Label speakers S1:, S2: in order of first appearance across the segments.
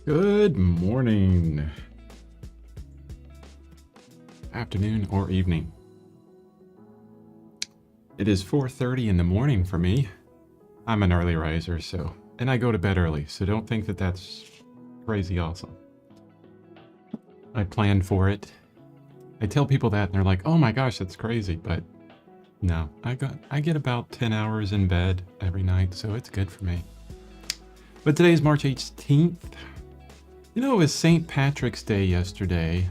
S1: Good morning, afternoon, or evening. It is 4:30 in the morning for me. I'm an early riser, and I go to bed early, so don't think that that's crazy awesome. I planned for it. I tell people that and they're like, "Oh my gosh, that's crazy," but no, I get about 10 hours in bed every night, so it's good for me. But today is March 18th. You know, it was St. Patrick's Day yesterday,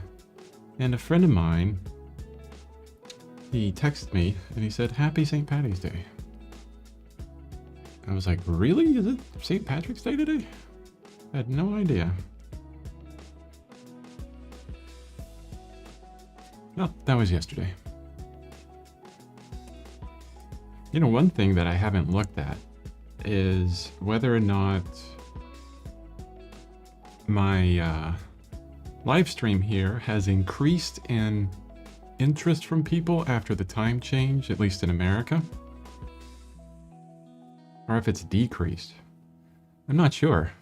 S1: and a friend of mine, he texted me and he said, "Happy St. Patty's Day." I was like, "Really? Is it St. Patrick's Day today?" I had no idea. No, that was yesterday. You know, one thing that I haven't looked at is whether or not my live stream here has increased in interest from people after the time change, at least in America, or if it's decreased. I'm not sure.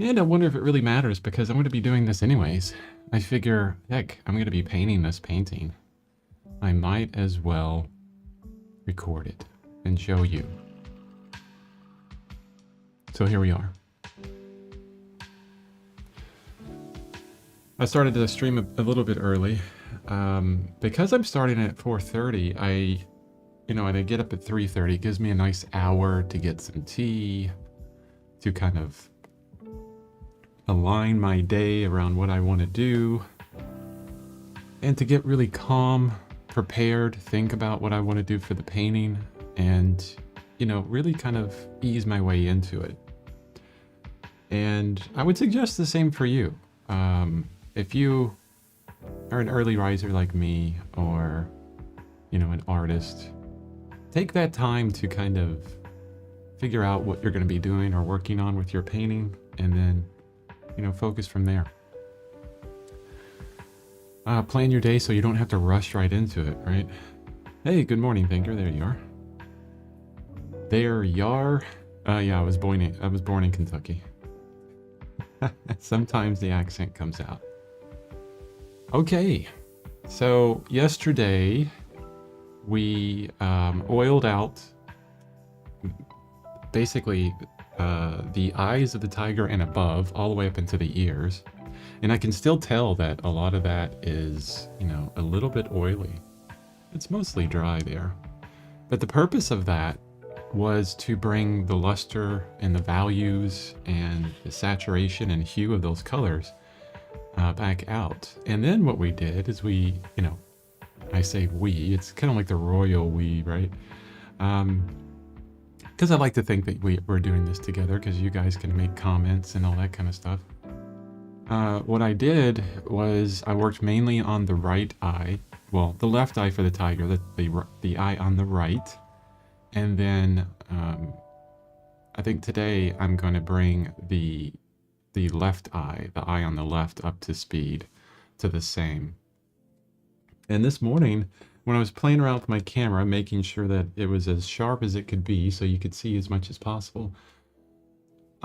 S1: And I wonder if it really matters because I'm going to be doing this anyways. I figure, heck, I'm going to be painting this painting. I might as well record it and show you. So here we are. I started the stream a little bit early. Because I'm starting at 4:30, I get up at 3:30. It gives me a nice hour to get some tea, to kind of align my day around what I want to do, and to get really calm, prepared, think about what I want to do for the painting, and, really kind of ease my way into it. And I would suggest the same for you. If you are an early riser like me, or, an artist, take that time to kind of figure out what you're going to be doing or working on with your painting, and then, focus from there. Plan your day so you don't have to rush right into it, right? Hey, good morning, thinker. There you are. There you are. Yeah, I was born in Kentucky. Sometimes the accent comes out. Okay, so yesterday we oiled out basically the eyes of the tiger and above, all the way up into the ears. And I can still tell that a lot of that is, a little bit oily. It's mostly dry there. But the purpose of that was to bring the luster and the values and the saturation and hue of those colors back out. And then what we did is I say we, it's kind of like the royal we, right? Because I like to think that we're doing this together because you guys can make comments and all that kind of stuff. What I did was I worked mainly on the right eye, well, the left eye for the tiger, the eye on the right. And then I think today I'm going to bring the left eye, the eye on the left, up to speed to the same. And this morning, when I was playing around with my camera, making sure that it was as sharp as it could be so you could see as much as possible,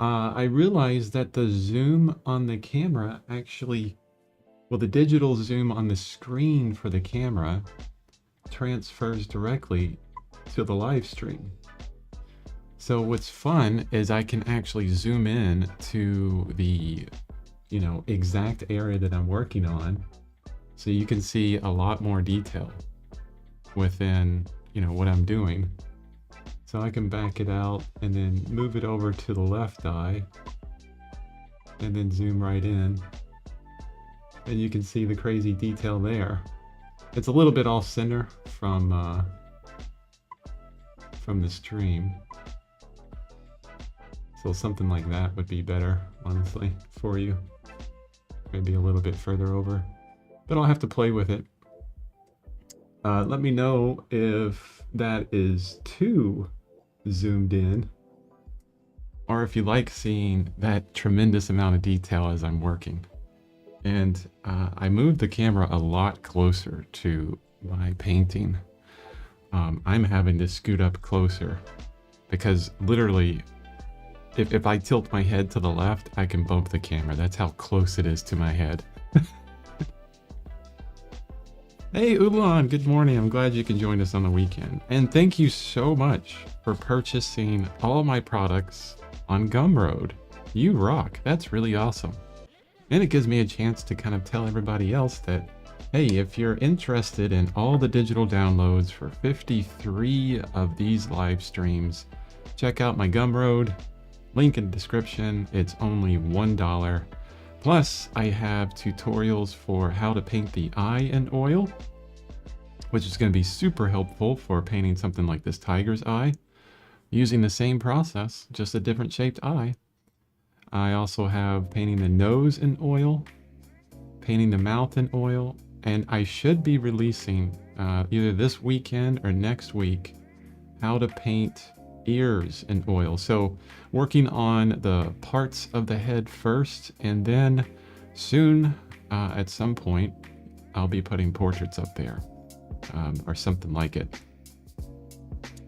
S1: I realized that the zoom on the camera the digital zoom on the screen for the camera transfers directly to the live stream. So what's fun is I can actually zoom in to the, exact area that I'm working on. So you can see a lot more detail within, what I'm doing. So I can back it out and then move it over to the left eye and then zoom right in. And you can see the crazy detail there. It's a little bit off center from the stream. So something like that would be better, honestly, for you. Maybe a little bit further over. But I'll have to play with it. Let me know if that is too zoomed in, or if you like seeing that tremendous amount of detail as I'm working. And I moved the camera a lot closer to my painting. I'm having to scoot up closer because literally if I tilt my head to the left, I can bump the camera. That's how close it is to my head. Hey, Ulan, good morning. I'm glad you can join us on the weekend. And thank you so much for purchasing all of my products on Gumroad. You rock. That's really awesome. And it gives me a chance to kind of tell everybody else that, hey, if you're interested in all the digital downloads for 53 of these live streams, check out my Gumroad. Link in the description. It's only $1. Plus, I have tutorials for how to paint the eye in oil, which is going to be super helpful for painting something like this tiger's eye, using the same process, just a different shaped eye. I also have painting the nose in oil, painting the mouth in oil, and I should be releasing either this weekend or next week how to paint ears in oil. So working on the parts of the head first, and then soon at some point I'll be putting portraits up there or something like it.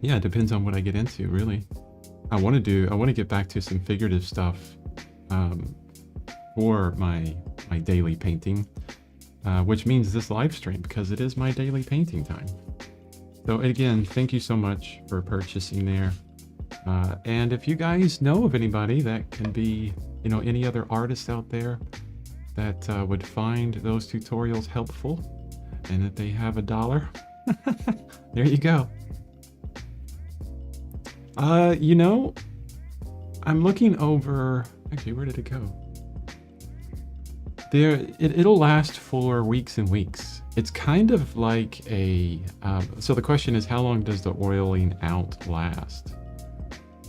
S1: Yeah, it depends on what I get into, really. I want to get back to some figurative stuff for my daily painting, which means this live stream, because it is my daily painting time. So again, thank you so much for purchasing there. And if you guys know of anybody that can be, any other artists out there that would find those tutorials helpful, and that they have $1, there you go. I'm looking over, actually, where did it go? It'll last for weeks and weeks. It's kind of like so the question is, how long does the oiling out last?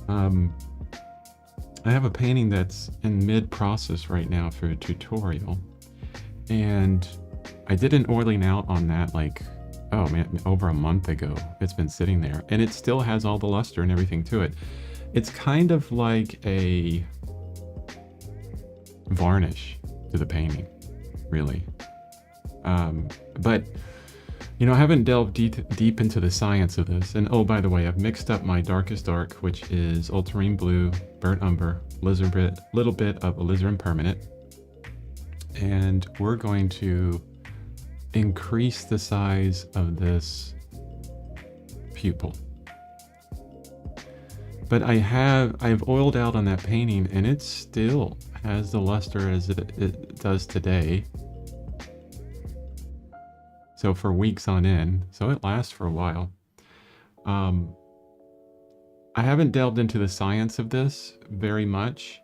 S1: I have a painting that's in mid-process right now for a tutorial, and I did an oiling out on that over a month ago. It's been sitting there, and it still has all the luster and everything to it. It's kind of like a varnish to the painting, really. But I haven't delved deep into the science of this. And oh, by the way, I've mixed up my darkest dark, which is ultramarine blue, burnt umber, little bit of alizarin permanent, and we're going to increase the size of this pupil. But I've oiled out on that painting, and it still has the luster as it does today. So for weeks on end, so it lasts for a while. I haven't delved into the science of this very much,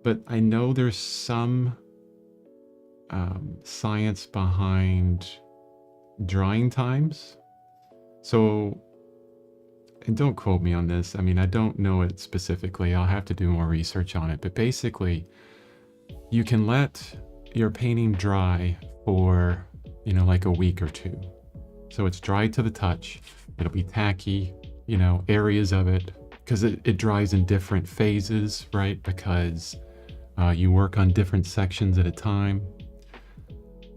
S1: but I know there's some science behind drying times. So, and don't quote me on this. I mean, I don't know it specifically. I'll have to do more research on it. But basically, you can let your painting dry for, like a week or two. So it's dry to the touch. It'll be tacky, areas of it, because it dries in different phases, right? Because you work on different sections at a time.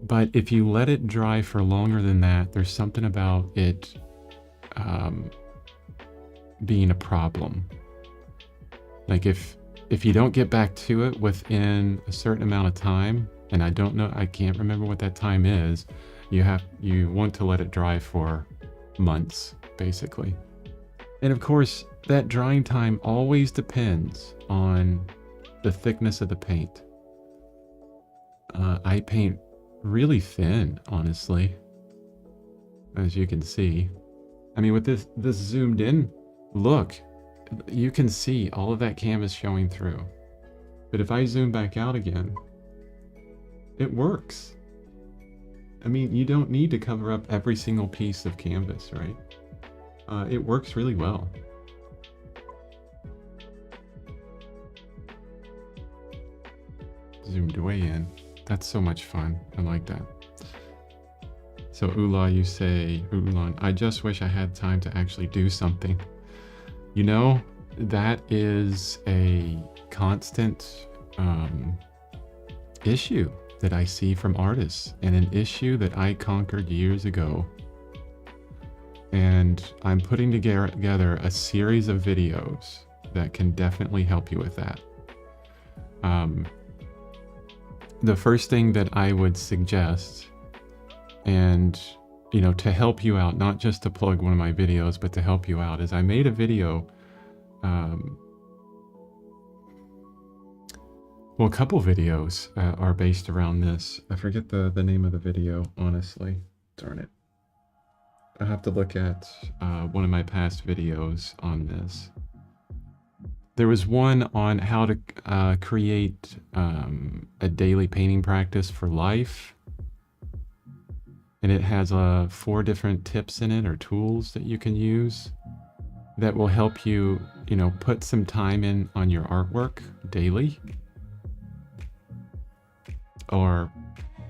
S1: But if you let it dry for longer than that, there's something about it being a problem. Like if you don't get back to it within a certain amount of time, and I can't remember what that time is, you want to let it dry for months, basically. And of course, that drying time always depends on the thickness of the paint. I paint really thin, honestly, as you can see. I mean, with this zoomed in look, you can see all of that canvas showing through. But if I zoom back out again, it works. I mean, you don't need to cover up every single piece of canvas, right? It works really well. Zoomed way in. That's so much fun. I like that. So Ula, you say, Ulan, I just wish I had time to actually do something. That is a constant issue that I see from artists, and an issue that I conquered years ago. And I'm putting together a series of videos that can definitely help you with that. The first thing that I would suggest, and to help you out, not just to plug one of my videos, but to help you out, is I made a video, well, a couple videos are based around this. I forget the name of the video, honestly. Darn it. I have to look at one of my past videos on this. There was one on how to create a daily painting practice for life. And it has 4 different tips in it, or tools that you can use that will help you, put some time in on your artwork daily or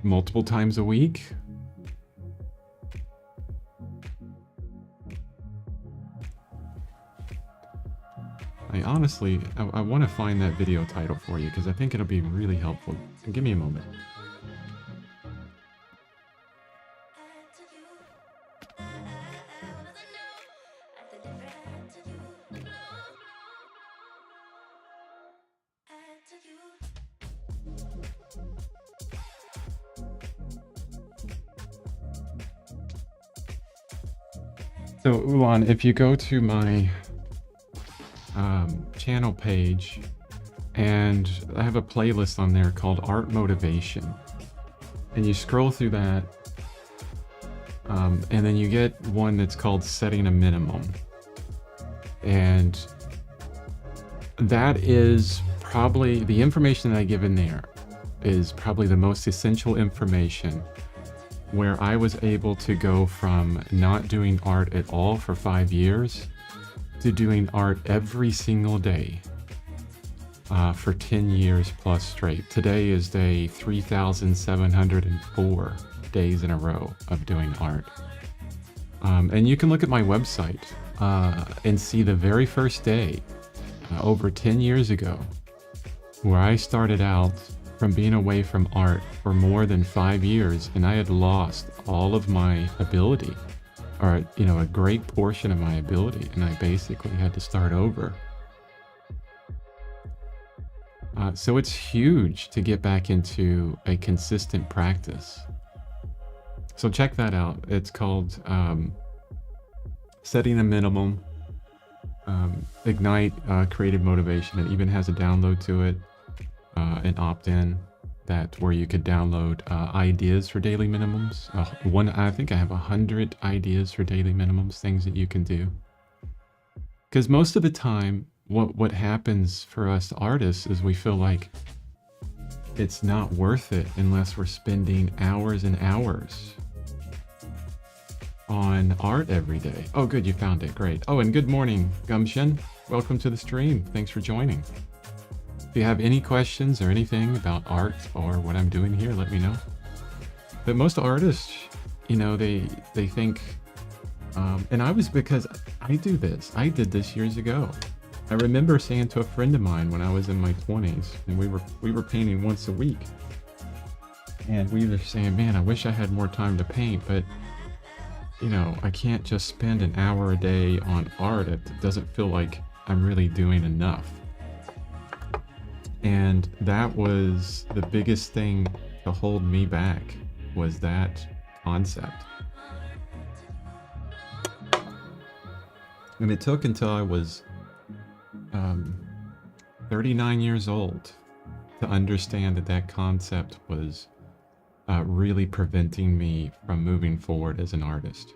S1: multiple times a week. I honestly, I want to find that video title for you because I think it'll be really helpful. Give me a moment. So Ulan, if you go to my channel page, and I have a playlist on there called Art Motivation, and you scroll through that, and then you get one that's called Setting a Minimum, and that is probably the information that I give in there is probably the most essential information, where I was able to go from not doing art at all for 5 years to doing art every single day for 10 years plus straight. Today is day 3,704 days in a row of doing art. And you can look at my website and see the very first day over 10 years ago, where I started out from being away from art for more than 5 years, and I had lost all of my ability, or a great portion of my ability, and I basically had to start over. So it's huge to get back into a consistent practice. So check that out. It's called Setting a Minimum, Ignite Creative Motivation. It even has a download to it, an opt-in where you could download ideas for daily minimums. I think I have 100 ideas for daily minimums, things that you can do. Because most of the time, what happens for us artists is we feel like it's not worth it unless we're spending hours and hours on art every day. Oh, good, you found it. Great. Oh, and good morning, Gumshin. Welcome to the stream. Thanks for joining. If you have any questions or anything about art or what I'm doing here, let me know. But most artists, they think, and because I do this. I did this years ago. I remember saying to a friend of mine when I was in my 20s, and we were painting once a week. And we were saying, man, I wish I had more time to paint, but I can't just spend an hour a day on art. It doesn't feel like I'm really doing enough. And that was the biggest thing to hold me back, was that concept. And it took until I was 39 years old to understand that concept was really preventing me from moving forward as an artist.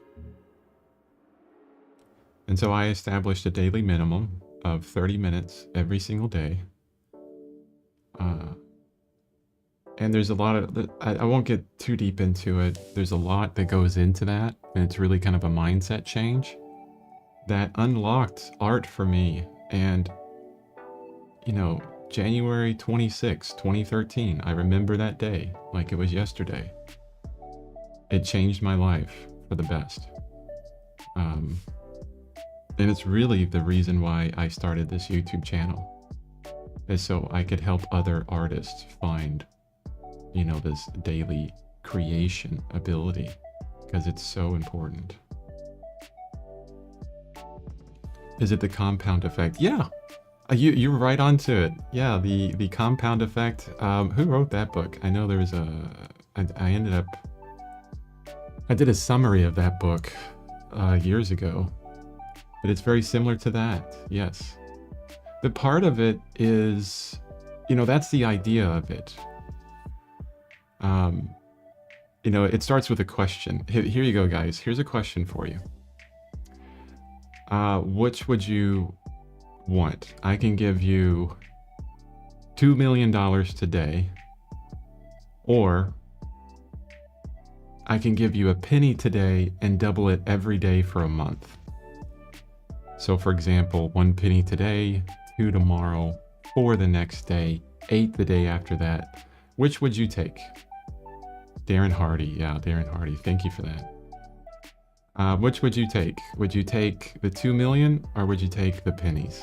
S1: And so I established a daily minimum of 30 minutes every single day. And there's a lot of, I won't get too deep into it. There's a lot that goes into that, and it's really kind of a mindset change that unlocked art for me. And, January 26, 2013, I remember that day like it was yesterday. It changed my life for the best. And it's really the reason why I started this YouTube channel, is so I could help other artists find, this daily creation ability, because it's so important. Is it the compound effect? Yeah, You were right onto it. Yeah, the compound effect. Who wrote that book? I know there was I ended up. I did a summary of that book years ago, but it's very similar to that. Yes, but part of it is, that's the idea of it. It starts with a question. Here you go, guys. Here's a question for you. Which would you want? I can give you $2 million today, or I can give you a penny today and double it every day for a month. So for example, 1 penny today, 2 tomorrow, 4 the next day, 8 the day after that. Which would you take? Darren Hardy. Yeah, Darren Hardy. Thank you for that. Which would you take? Would you take the 2 million or would you take the pennies?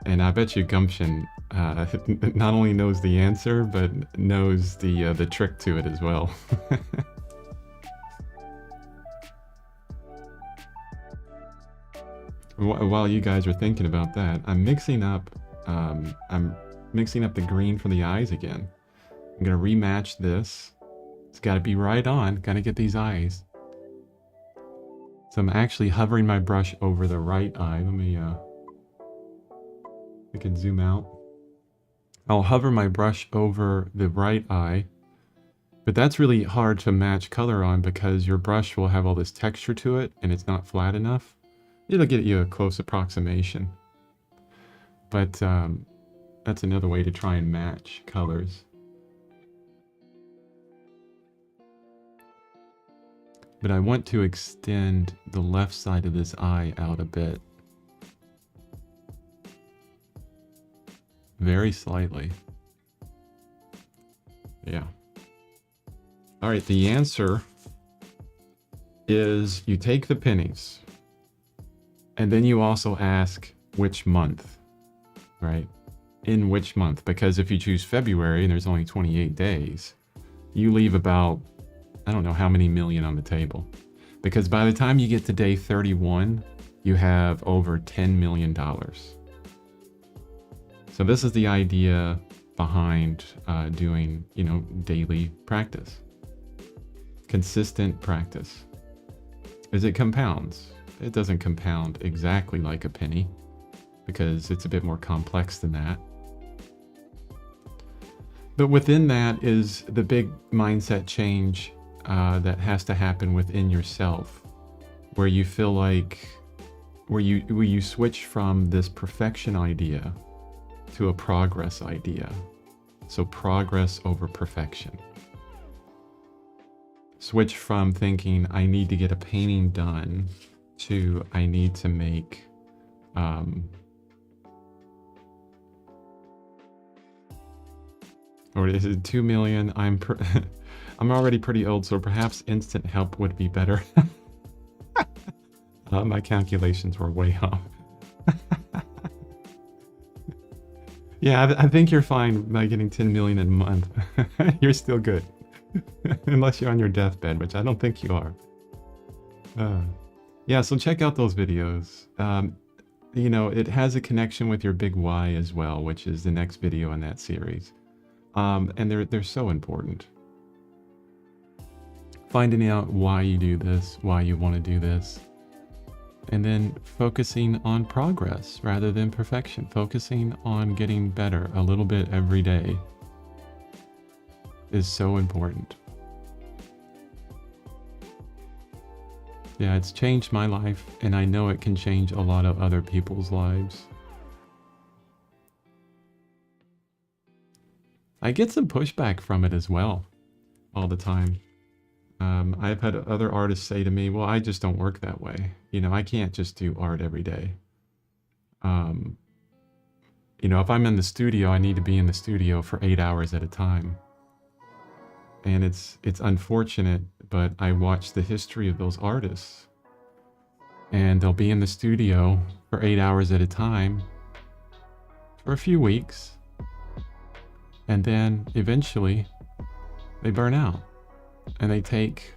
S1: And I bet you Gumption not only knows the answer, but knows the trick to it as well. While you guys are thinking about that, I'm mixing up the green for the eyes again. I'm gonna rematch this. It's got to be right on. Got to get these eyes. So I'm actually hovering my brush over the right eye. Let me I can zoom out. I'll hover my brush over the right eye, but that's really hard to match color on because your brush will have all this texture to it and it's not flat enough. It'll get you a close approximation, but that's another way to try and match colors. But I want to extend the left side of this eye out a bit. Very slightly. Yeah. All right, the answer is you take the pennies and then you also ask which month, right? In which month? Because if you choose February and there's only 28 days, you leave about, I don't know how many million on the table. Because by the time you get to day 31, you have over $10 million. So this is the idea behind doing, daily practice. Consistent practice. Is it compounds? It doesn't compound exactly like a penny because it's a bit more complex than that. But within that is the big mindset change that has to happen within yourself, where you feel like, where you switch from this perfection idea to a progress idea. So progress over perfection. Switch from thinking I need to get a painting done to I need to make or is it 2 million? I'm already pretty old, so perhaps instant help would be better. My calculations were way off. Yeah, I think you're fine by getting 10 million a month. You're still good. Unless you're on your deathbed, which I don't think you are. Yeah, so check out those videos. It has a connection with your big why as well, which is the next video in that series. And they're so important. Finding out why you do this, why you want to do this. And then focusing on progress rather than perfection. Focusing on getting better a little bit every day is so important. Yeah, it's changed my life, and I know it can change a lot of other people's lives. I get some pushback from it as well, all the time. I've had other artists say to me, well, I just don't work that way. I can't just do art every day. If I'm in the studio, I need to be in the studio for 8 hours at a time. And it's unfortunate, but I watch the history of those artists. And they'll be in the studio for 8 hours at a time for a few weeks. And then eventually they burn out. And they take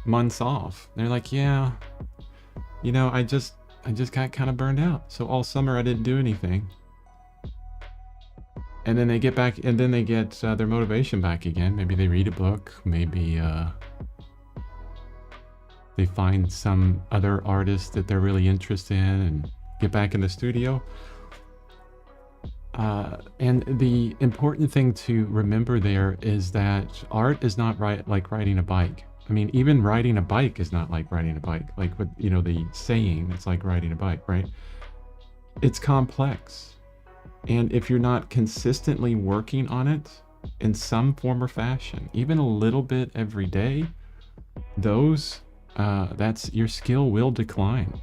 S1: months off. They're like, yeah, you know, I just got kind of burned out. So all summer I didn't do anything. And then they get back, and then they get their motivation back again. Maybe they read a book. Maybe they find some other artist that they're really interested in and get back in the studio. And the important thing to remember there is that art is not like riding a bike. I mean, even riding a bike is not like riding a bike. Like with, you know, the saying, it's like riding a bike, right? It's complex. And if you're not consistently working on it in some form or fashion, even a little bit every day, that's your skill will decline.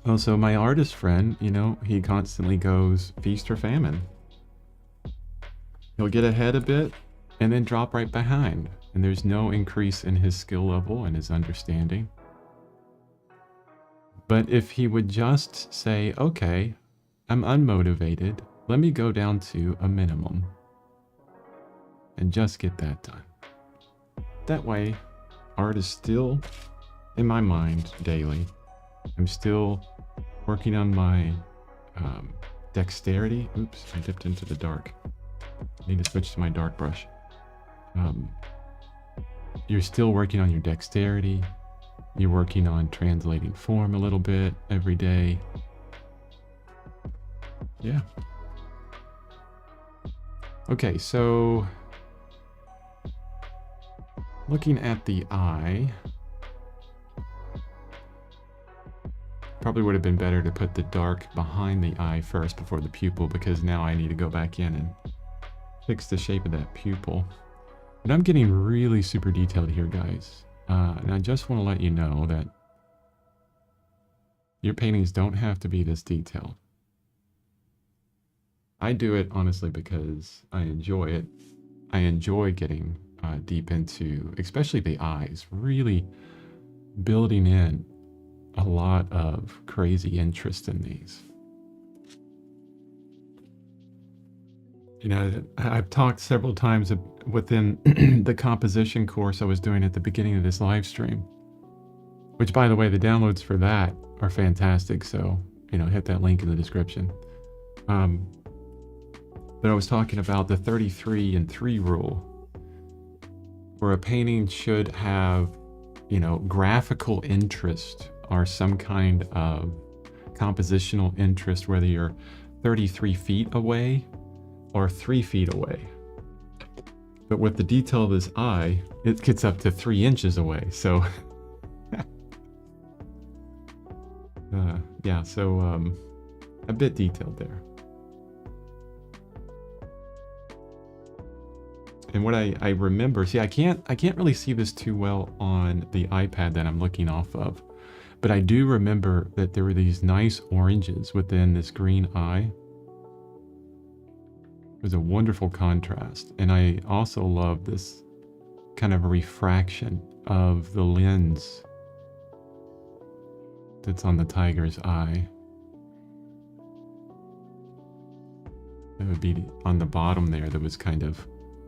S1: Also, my artist friend, you know, he constantly goes feast or famine. He'll get ahead a bit and then drop right behind. And there's no increase in his skill level and his understanding. But if he would just say, okay, I'm unmotivated, let me go down to a minimum and just get that done. That way, art is still in my mind daily. I'm still working on my dexterity. Oops, I dipped into the dark. I need to switch to my dark brush. You're still working on your dexterity. You're working on translating form a little bit every day. Yeah. Okay, so looking at the eye, probably would have been better to put the dark behind the eye first before the pupil, because now I need to go back in and fix the shape of that pupil. But I'm getting really super detailed here, guys. And I just want to let you know that your paintings don't have to be this detailed. I do it honestly because I enjoy it. I enjoy getting deep into, especially the eyes, really building in a lot of crazy interest in these. You know, I've talked several times within the composition course I was doing at the beginning of this live stream, which, by the way, the downloads for that are fantastic. So, you know, hit that link in the description. But I was talking about the 33 and 3 rule, where a painting should have, you know, graphical interest or some kind of compositional interest, whether you're 33 feet away or 3 feet away. But with the detail of this eye, it gets up to 3 inches away. So, yeah, so a bit detailed there. And what I remember, see, I can't really see this too well on the iPad that I'm looking off of, but I do remember that there were these nice oranges within this green eye. It was a wonderful contrast. And I also love this kind of refraction of the lens that's on the tiger's eye. That would be on the bottom there that was kind of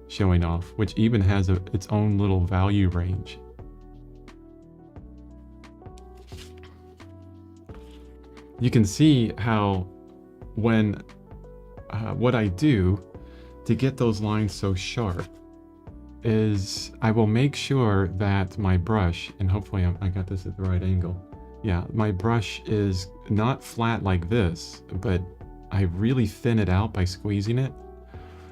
S1: showing off, which even has its own little value range. You can see how when what I do to get those lines so sharp is I will make sure that my brush, and hopefully I got this at the right angle. Yeah, my brush is not flat like this, but I really thin it out by squeezing it.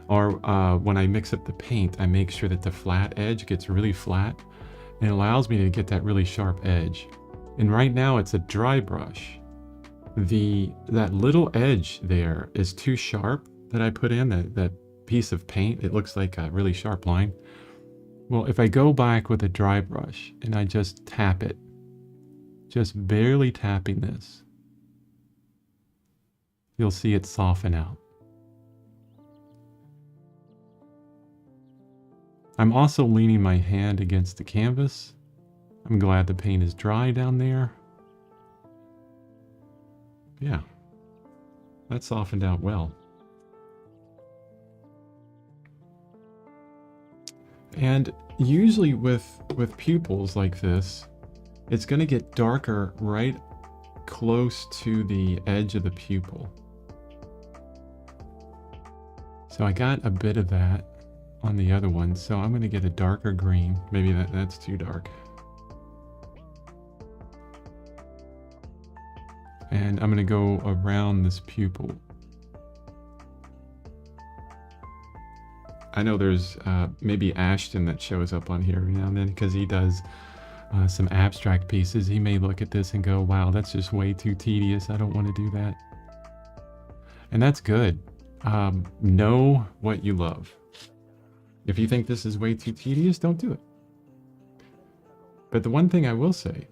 S1: Or when I mix up the paint, I make sure that the flat edge gets really flat, and it allows me to get that really sharp edge. And right now it's a dry brush. That little edge there is too sharp that I put in, that piece of paint. It looks like a really sharp line. Well, if I go back with a dry brush and I just tap it, just barely tapping this, you'll see it soften out. I'm also leaning my hand against the canvas. I'm glad the paint is dry down there. Yeah, that softened out well. And usually with pupils like this, it's going to get darker right close to the edge of the pupil. So I got a bit of that on the other one, so I'm going to get a darker green. Maybe that's too dark. And I'm going to go around this pupil. I know there's maybe Ashton that shows up on here every now and then because he does some abstract pieces. He may look at this and go, wow, that's just way too tedious. I don't want to do that. And that's good. Know what you love. If you think this is way too tedious, don't do it. But the one thing I will say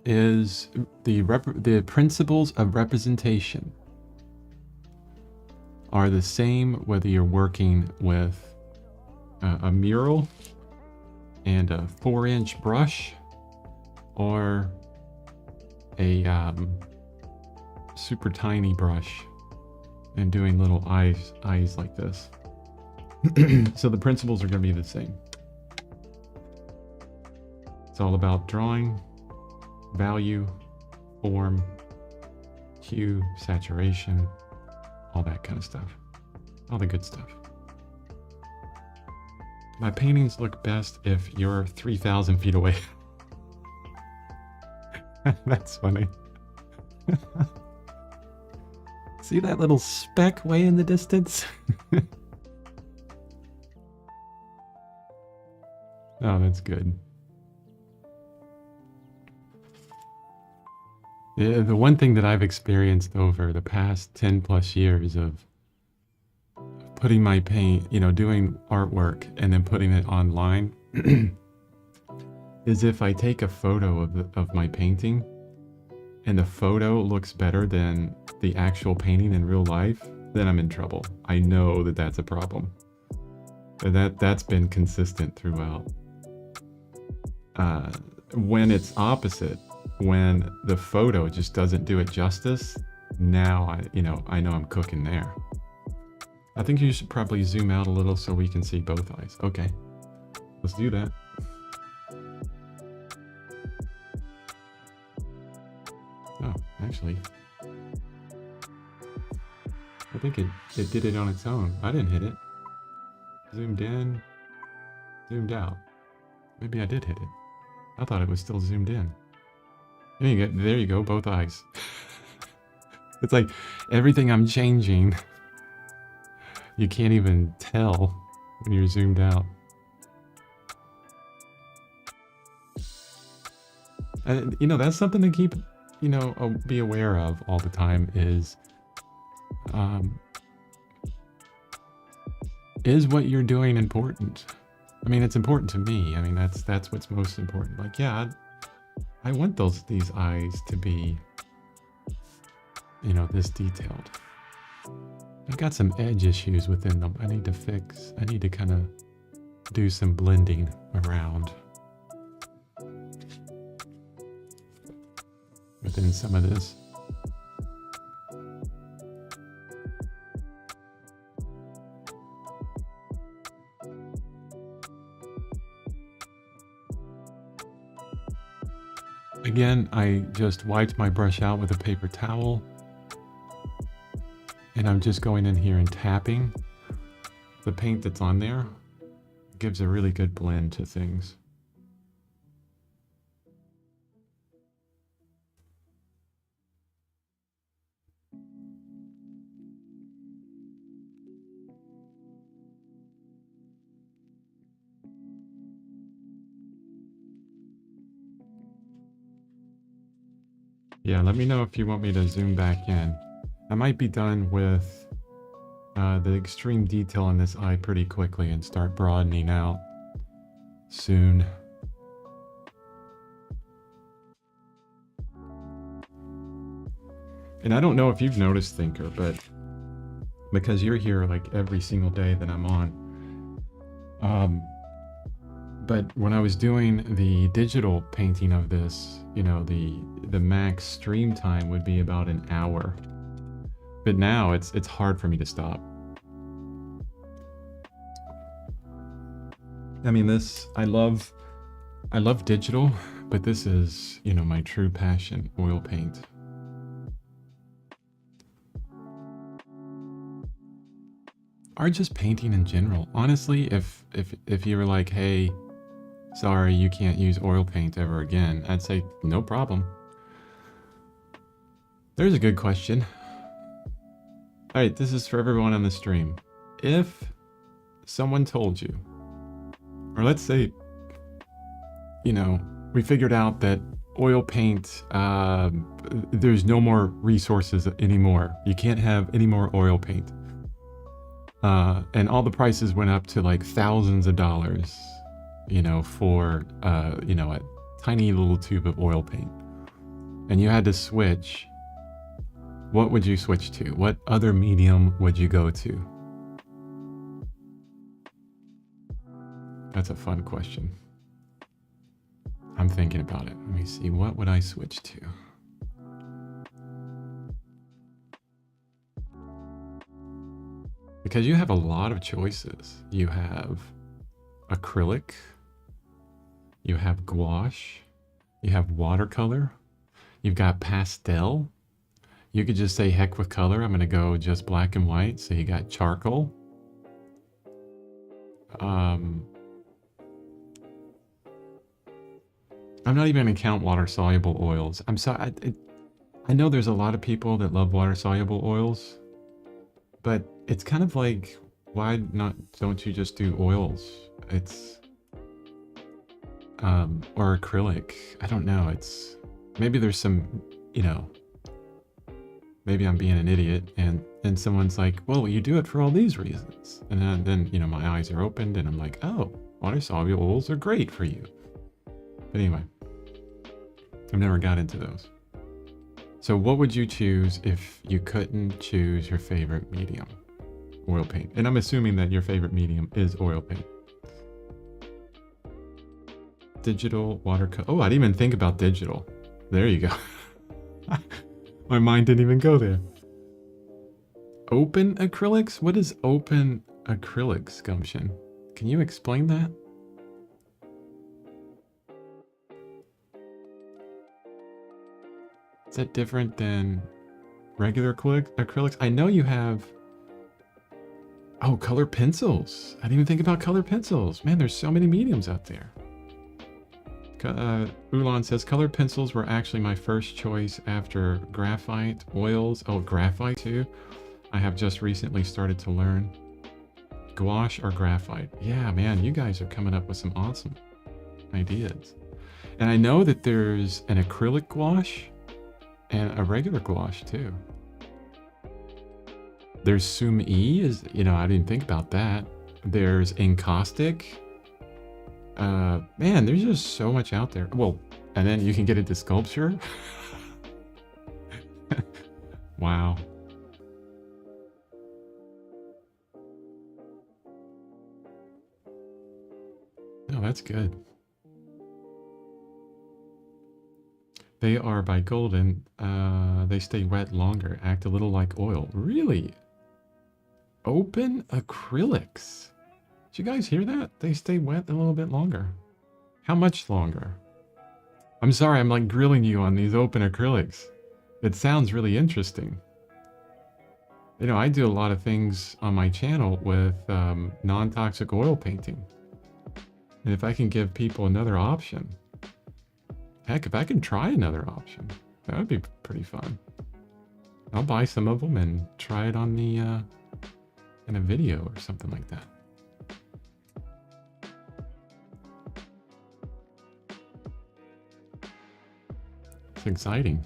S1: is the principles of representation are the same whether you're working with a mural and a 4-inch brush or a super tiny brush and doing little eyes like this. So the principles are going to be the same. It's all about drawing, value, form, hue, saturation, all that kind of stuff. All the good stuff. My paintings look best if you're 3,000 feet away. That's funny. See that little speck way in the distance? Oh, that's good. Yeah, the one thing that I've experienced over the past 10 plus years of putting my paint, doing artwork and then putting it online is if I take a photo of my painting and the photo looks better than the actual painting in real life, then I'm in trouble. I know that that's a problem. That's been consistent throughout. When it's opposite, when the photo just doesn't do it justice, now I know I'm cooking there. I think you should probably zoom out a little so we can see both eyes. Okay, let's do that. Oh, actually, I think it did it on its own. I didn't hit it. Zoomed in, zoomed out. Maybe I did hit it. I thought it was still zoomed in. There you go, both eyes. It's like everything I'm changing, you can't even tell when you're zoomed out. And, that's something to keep, be aware of all the time is what you're doing important? I mean, it's important to me. I mean, that's what's most important. Like, yeah, I want these eyes to be, this detailed. I've got some edge issues within them I need to fix. I need to kind of do some blending around within some of this. Again, I just wiped my brush out with a paper towel. And I'm just going in here and tapping the paint that's on there. It gives a really good blend to things. Yeah, let me know if you want me to zoom back in. I might be done with the extreme detail in this eye pretty quickly and start broadening out soon. And I don't know if you've noticed, Thinker, but because you're here like every single day that I'm on, but when I was doing the digital painting of this, the max stream time would be about an hour. But now it's hard for me to stop. I mean, I love digital, but this is, my true passion, oil paint. Or just painting in general. Honestly, if you were like, hey, sorry, you can't use oil paint ever again, I'd say, no problem. There's a good question. All right, this is for everyone on the stream. If someone told you, or let's say, we figured out that oil paint, there's no more resources anymore. You can't have any more oil paint. And all the prices went up to like thousands of dollars, for, a tiny little tube of oil paint. And you had to switch. What would you switch to? What other medium would you go to? That's a fun question. I'm thinking about it. Let me see. What would I switch to? Because you have a lot of choices. You have acrylic. You have gouache. You have watercolor. You've got pastel. You could just say heck with color. I'm going to go just black and white. So you got charcoal. I'm not even going to count water-soluble oils. I'm sorry. I know there's a lot of people that love water-soluble oils, but it's kind of like, why don't you just do oils? It's, or acrylic. I don't know. It's, maybe there's some, maybe I'm being an idiot and someone's like, well, you do it for all these reasons. And then, my eyes are opened and I'm like, oh, water-soluble oils are great for you. But anyway, I've never got into those. So what would you choose if you couldn't choose your favorite medium? Oil paint. And I'm assuming that your favorite medium is oil paint. Digital, watercolor. Oh, I didn't even think about digital. There you go. My mind didn't even go there. Open acrylics? What is open acrylics, Gumption? Can you explain that? Is that different than regular acrylics? I know you have... Oh, color pencils. I didn't even think about color pencils. Man, there's so many mediums out there. Ulan says, color pencils were actually my first choice after graphite. Oils, oh, graphite too. I have just recently started to learn. Gouache or graphite. Yeah, man, you guys are coming up with some awesome ideas. And I know that there's an acrylic gouache and a regular gouache too. There's Sum-E, I didn't think about that. There's encaustic. Man, there's just so much out there. Well, and then you can get into sculpture. Wow. No, that's good. They are by Golden. They stay wet longer, act a little like oil. Really? Open acrylics. Did you guys hear that? They stay wet a little bit longer. How much longer? I'm sorry, I'm like grilling you on these open acrylics. It sounds really interesting. I do a lot of things on my channel with non-toxic oil painting. And if I can give people another option, heck, if I can try another option, that would be pretty fun. I'll buy some of them and try it on the in a video or something like that. It's exciting.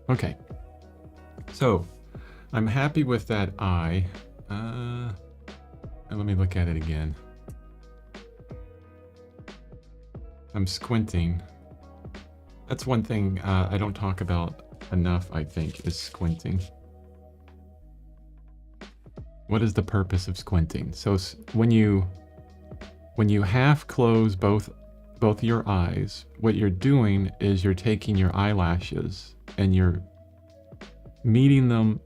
S1: Okay, so I'm happy with that eye. Let me look at it again. I'm squinting. That's one thing I don't talk about enough, I think, is squinting. What is the purpose of squinting? So when you half close both your eyes, what you're doing is you're taking your eyelashes and you're meeting them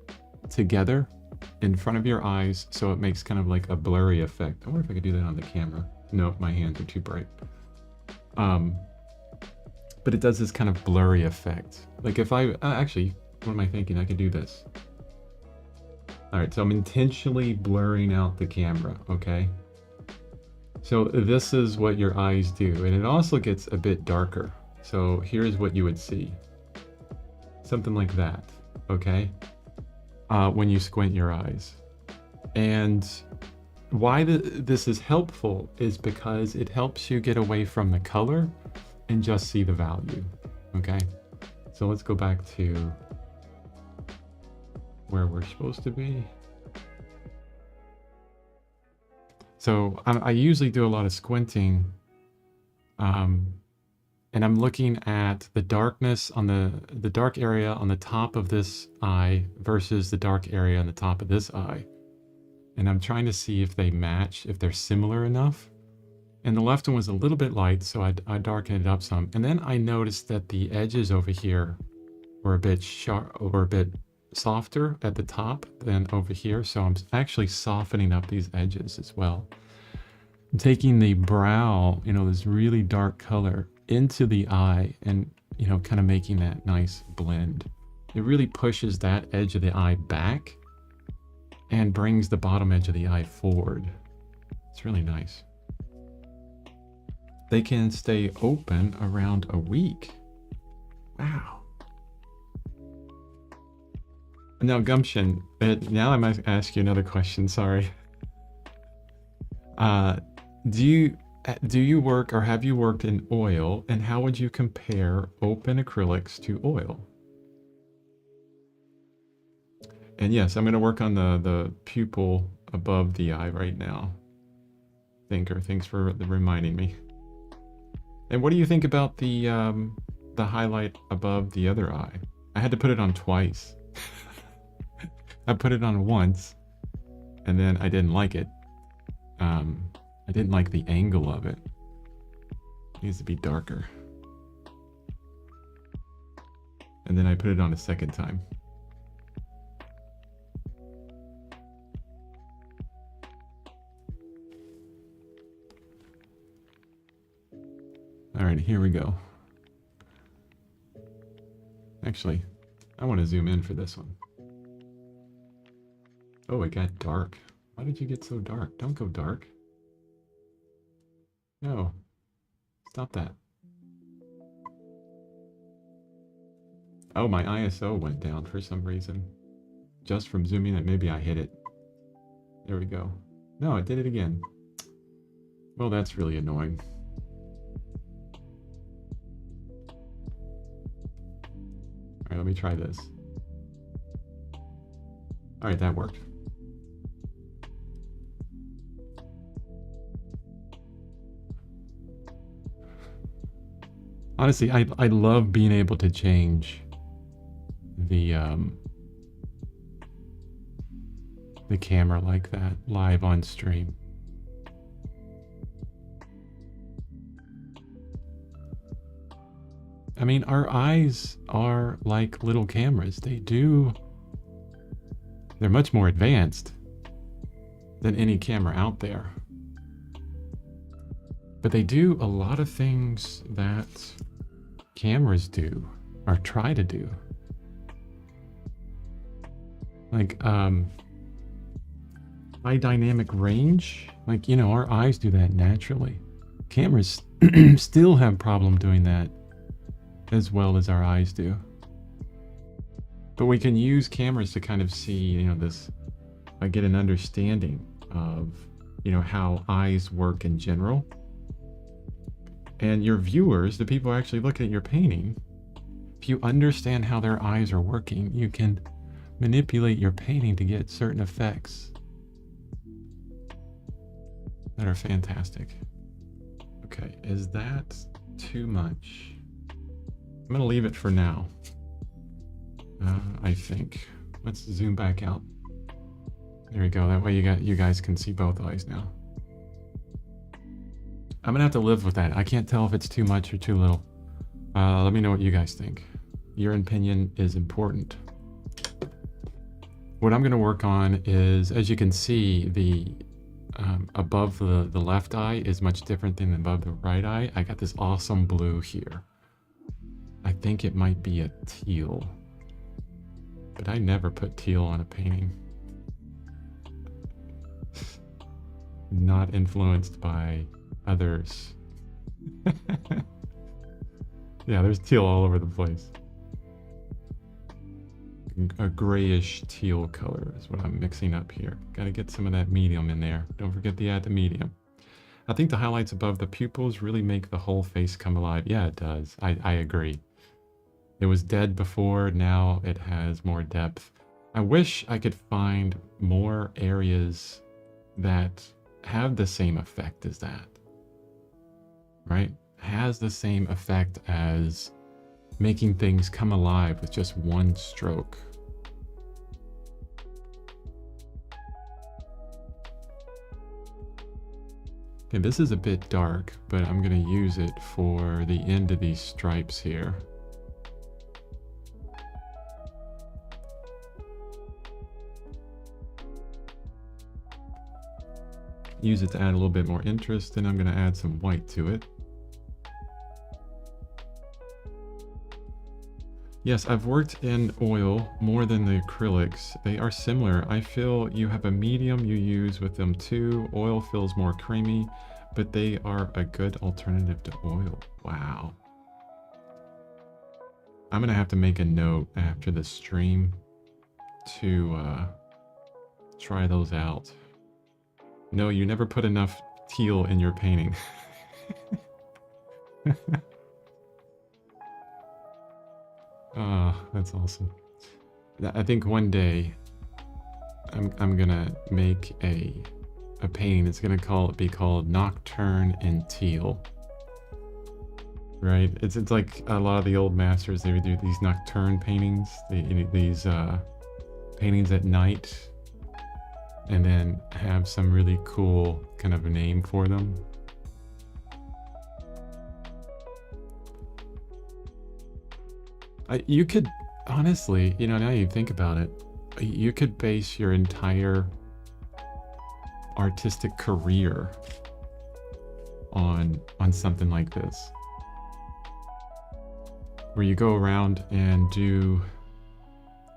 S1: together in front of your eyes, so it makes kind of like a blurry effect. I wonder if I could do that on the camera. No, my hands are too bright. But it does this kind of blurry effect. Like if I, actually, what am I thinking? I could do this. All right, so I'm intentionally blurring out the camera, okay? So this is what your eyes do, and it also gets a bit darker. So here's what you would see. Something like that, okay? When you squint your eyes. And why this is helpful is because it helps you get away from the color and just see the value, okay? So let's go back to where we're supposed to be. So I usually do a lot of squinting, and I'm looking at the darkness on the dark area on the top of this eye versus the dark area on the top of this eye. And I'm trying to see if they match, if they're similar enough. And the left one was a little bit light, so I darkened it up some. And then I noticed that the edges over here were a bit sharp, or a bit softer at the top than over here. So I'm actually softening up these edges as well. I'm taking the brow, you know, this really dark color into the eye and, you know, kind of making that nice blend. It really pushes that edge of the eye back and brings the bottom edge of the eye forward. It's really nice. They can stay open around a week. Wow. Now, Gumption, now I must ask you another question, sorry. Do you work, or have you worked in oil, and how would you compare open acrylics to oil? And yes, I'm going to work on the pupil above the eye right now. Thinker, thanks for reminding me. And what do you think about the highlight above the other eye? I had to put it on twice. I put it on once, and then I didn't like it. I didn't like the angle of it. It needs to be darker. And then I put it on a second time. All right, here we go. Actually, I want to zoom in for this one. Oh, it got dark. Why did you get so dark? Don't go dark. No. Stop that. Oh, my ISO went down for some reason. Just from zooming in, maybe I hit it. There we go. No, it did it again. Well, that's really annoying. Alright, let me try this. Alright, that worked. Honestly, I love being able to change the camera like that live on stream. I mean, our eyes are like little cameras. They're much more advanced than any camera out there. But they do a lot of things that cameras do, or try to do. Like, high dynamic range. Like, you know, our eyes do that naturally. Cameras still have problem doing that as well as our eyes do. But we can use cameras to kind of see, you know, this, get an understanding of, you know, how eyes work in general. And your viewers, the people actually looking at your painting, if you understand how their eyes are working, you can manipulate your painting to get certain effects that are fantastic. Okay, is that too much? I'm gonna leave it for now. I think. Let's zoom back out. There we go. That way you guys can see both eyes now. I'm gonna have to live with that. I can't tell if it's too much or too little. Let me know what you guys think. Your opinion is important. what I'm going to work on is, as you can see, the above the left eye is much different than above the right eye. I got this awesome blue here. I think it might be a teal, but I never put teal on a painting. Not influenced by others. Yeah, there's teal all over the place. A grayish teal color is what I'm mixing up here. Got to get some of that medium in there. Don't forget to add the medium. I think the highlights above the pupils really make the whole face come alive. Yeah, it does. I agree. It was dead before, now it has more depth. I wish I could find more areas that have the same effect as that. Right? Has the same effect as making things come alive with just one stroke. Okay, this is a bit dark, but I'm going to use it for the end of these stripes here. Use it to add a little bit more interest, and I'm going to add some white to it. Yes, I've worked in oil more than the acrylics. They are similar. I feel you have a medium you use with them too. Oil feels more creamy, but they are a good alternative to oil. Wow. I'm going to have to make a note after the stream to try those out. No, you never put enough teal in your painting. That's awesome. I think one day I'm gonna make a painting that's gonna be called Nocturne in Teal. Right? It's like a lot of the old masters, they would do these nocturne paintings, these paintings at night, and then have some really cool kind of a name for them. You could, honestly, you know, now you think about it, you could base your entire artistic career on something like this, where you go around and do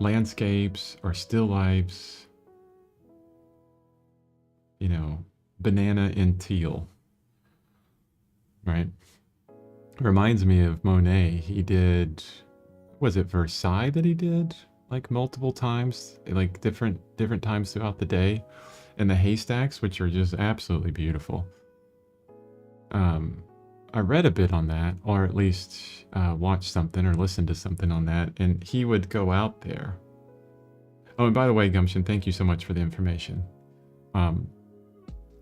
S1: landscapes or still lifes, you know, banana in teal, right? Reminds me of Monet. He did, was it Versailles that he did like multiple times, like different times throughout the day, and the haystacks, which are just absolutely beautiful. I read a bit on that, or at least watched something or listened to something on that, and he would go out there. Oh, and by the way, Gumption, thank you so much for the information.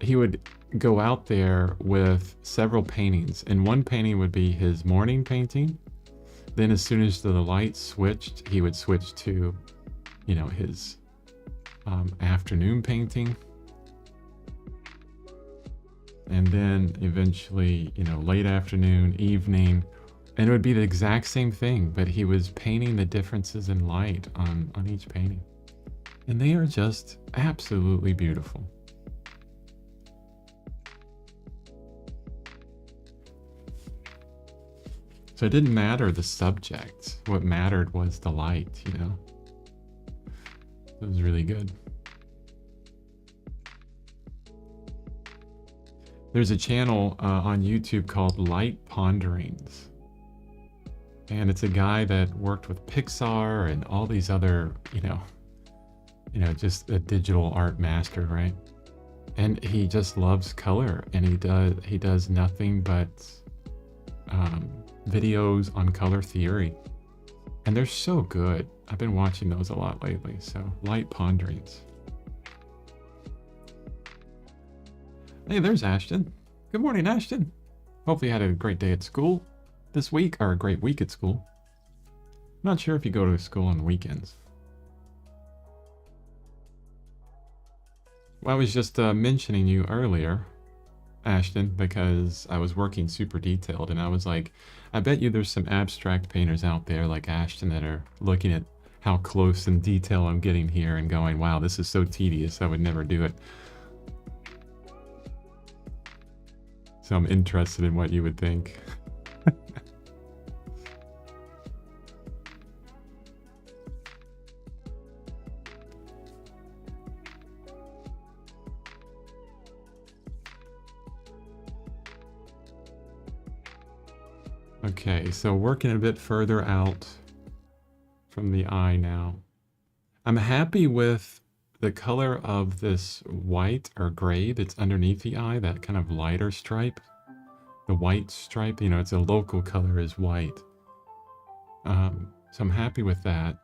S1: He would go out there with several paintings, and one painting would be his morning painting. Then as soon as the light switched, he would switch to, you know, his afternoon painting. And then eventually, you know, late afternoon, evening, and it would be the exact same thing, but he was painting the differences in light on each painting. And they are just absolutely beautiful. So it didn't matter the subject. What mattered was the light, you know? It was really good. There's a channel on YouTube called Light Ponderings. And it's a guy that worked with Pixar and all these other, you know, just a digital art master, right? And he just loves color, and he does nothing but videos on color theory. And they're so good. I've been watching those a lot lately. So Light Ponderings. Hey, there's Ashton. Good morning, Ashton. Hopefully you had a great day at school this week, or a great week at school. I'm not sure if you go to school on weekends. Well, I was just mentioning you earlier, Ashton, because I was working super detailed, and I was like, I bet you there's some abstract painters out there like Ashton that are looking at how close in detail I'm getting here and going, wow, this is so tedious, I would never do it. So I'm interested in what you would think. Okay, so working a bit further out from the eye now. I'm happy with the color of this white or gray that's underneath the eye, that kind of lighter stripe. The white stripe, you know, it's a local color is white. So I'm happy with that.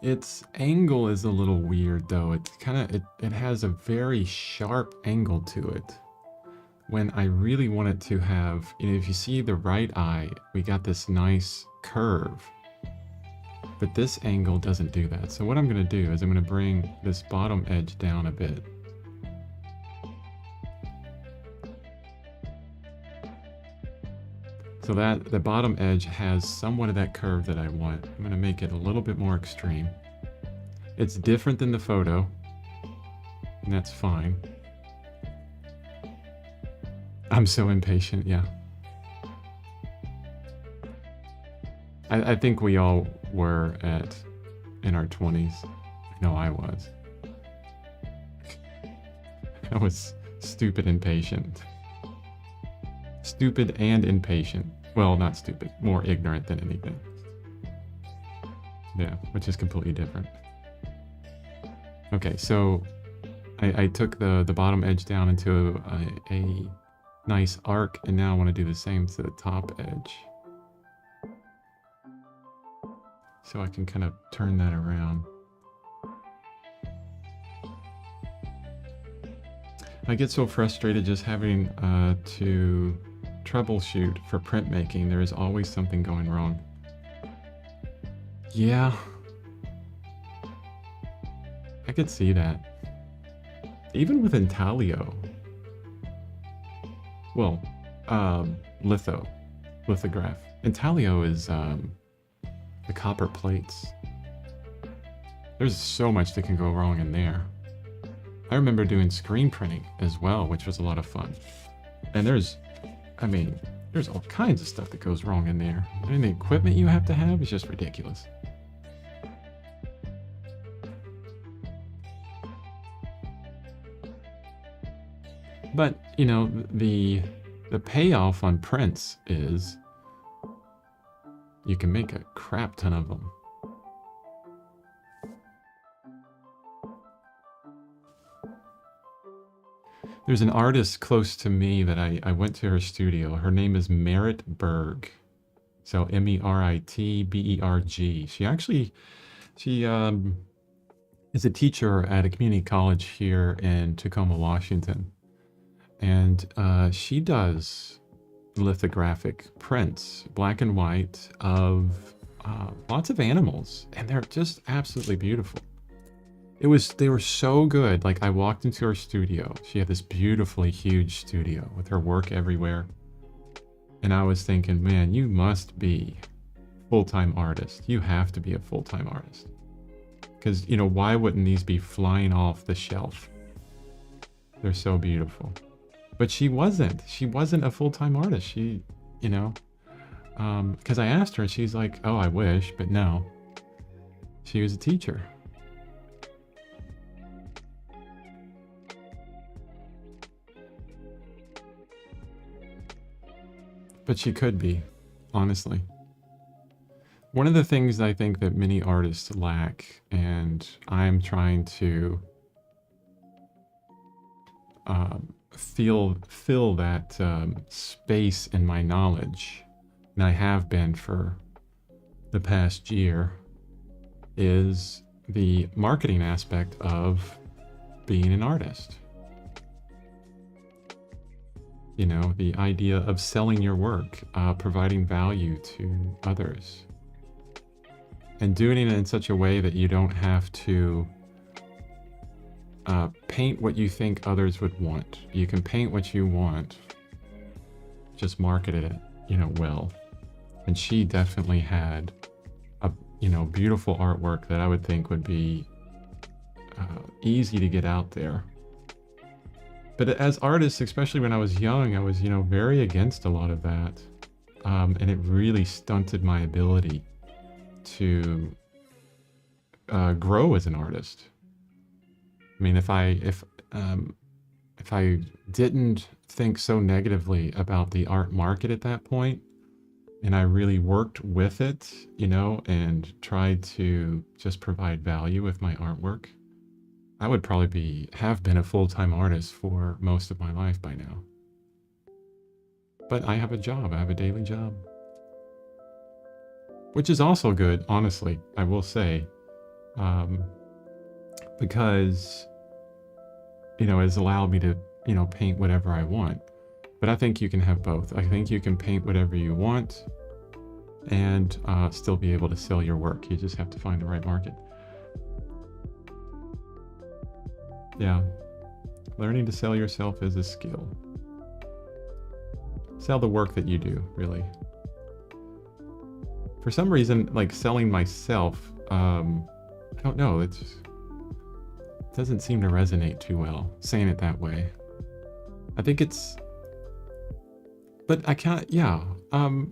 S1: Its angle is a little weird though. It's kind of, it has a very sharp angle to it. When I really want it to have, you know, if you see the right eye, we got this nice curve. But this angle doesn't do that. So what I'm going to do is I'm going to bring this bottom edge down a bit. So that the bottom edge has somewhat of that curve that I want. I'm going to make it a little bit more extreme. It's different than the photo, and that's fine. I'm so impatient, yeah. I think we all were in our 20s. I know I was. I was stupid impatient. Stupid and impatient. Well, not stupid. More ignorant than anything. Yeah, which is completely different. Okay, so I took the bottom edge down into a nice arc, and now I want to do the same to the top edge. So I can kind of turn that around. I get so frustrated just having to troubleshoot for printmaking. There is always something going wrong. Yeah. I could see that. Even with intaglio. Well, lithograph. Intaglio is the copper plates. There's so much that can go wrong in there. I remember doing screen printing as well, which was a lot of fun. And there's all kinds of stuff that goes wrong in there. I mean, the equipment you have to have is just ridiculous. But, you know, the payoff on prints is you can make a crap ton of them. There's an artist close to me that I went to her studio. Her name is Merit Berg. So Meritberg. She is a teacher at a community college here in Tacoma, Washington. And she does lithographic prints, black and white, of lots of animals. And they're just absolutely beautiful. They were so good. Like, I walked into her studio. She had this beautifully huge studio with her work everywhere. And I was thinking, man, you must be a full-time artist. You have to be a full-time artist. Because, you know, why wouldn't these be flying off the shelf? They're so beautiful. But she wasn't. She wasn't a full-time artist. She, you know, because I asked her, and she's like, oh, I wish, but no. She was a teacher. But she could be, honestly. One of the things I think that many artists lack, and I'm trying to fill that space in my knowledge, and I have been for the past year, is the marketing aspect of being an artist. You know, the idea of selling your work, providing value to others, and doing it in such a way that you don't have to paint what you think others would want. You can paint what you want, just market it, you know, well. And she definitely had a, beautiful artwork that I would think would be easy to get out there. But as artists, especially when I was young, I was, very against a lot of that. And it really stunted my ability to grow as an artist. I mean, if I didn't think so negatively about the art market at that point, and I really worked with it, and tried to just provide value with my artwork, I would probably have been a full-time artist for most of my life by now. But I have a job. I have a daily job. Which is also good, honestly, I will say. Because, it's allowed me to, paint whatever I want. But I think you can have both. I think you can paint whatever you want and still be able to sell your work. You just have to find the right market. Yeah. Learning to sell yourself is a skill. Sell the work that you do, really. For some reason, like selling myself, I don't know, it doesn't seem to resonate too well, saying it that way. I think but I can't, yeah. And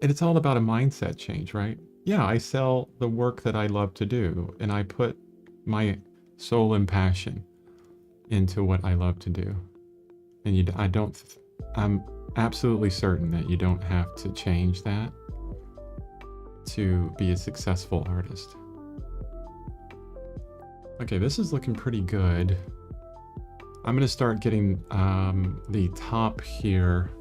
S1: it's all about a mindset change, right? Yeah, I sell the work that I love to do, and I put my soul and passion into what I love to do. And I'm absolutely certain that you don't have to change that to be a successful artist. Okay, this is looking pretty good. I'm gonna start getting the top here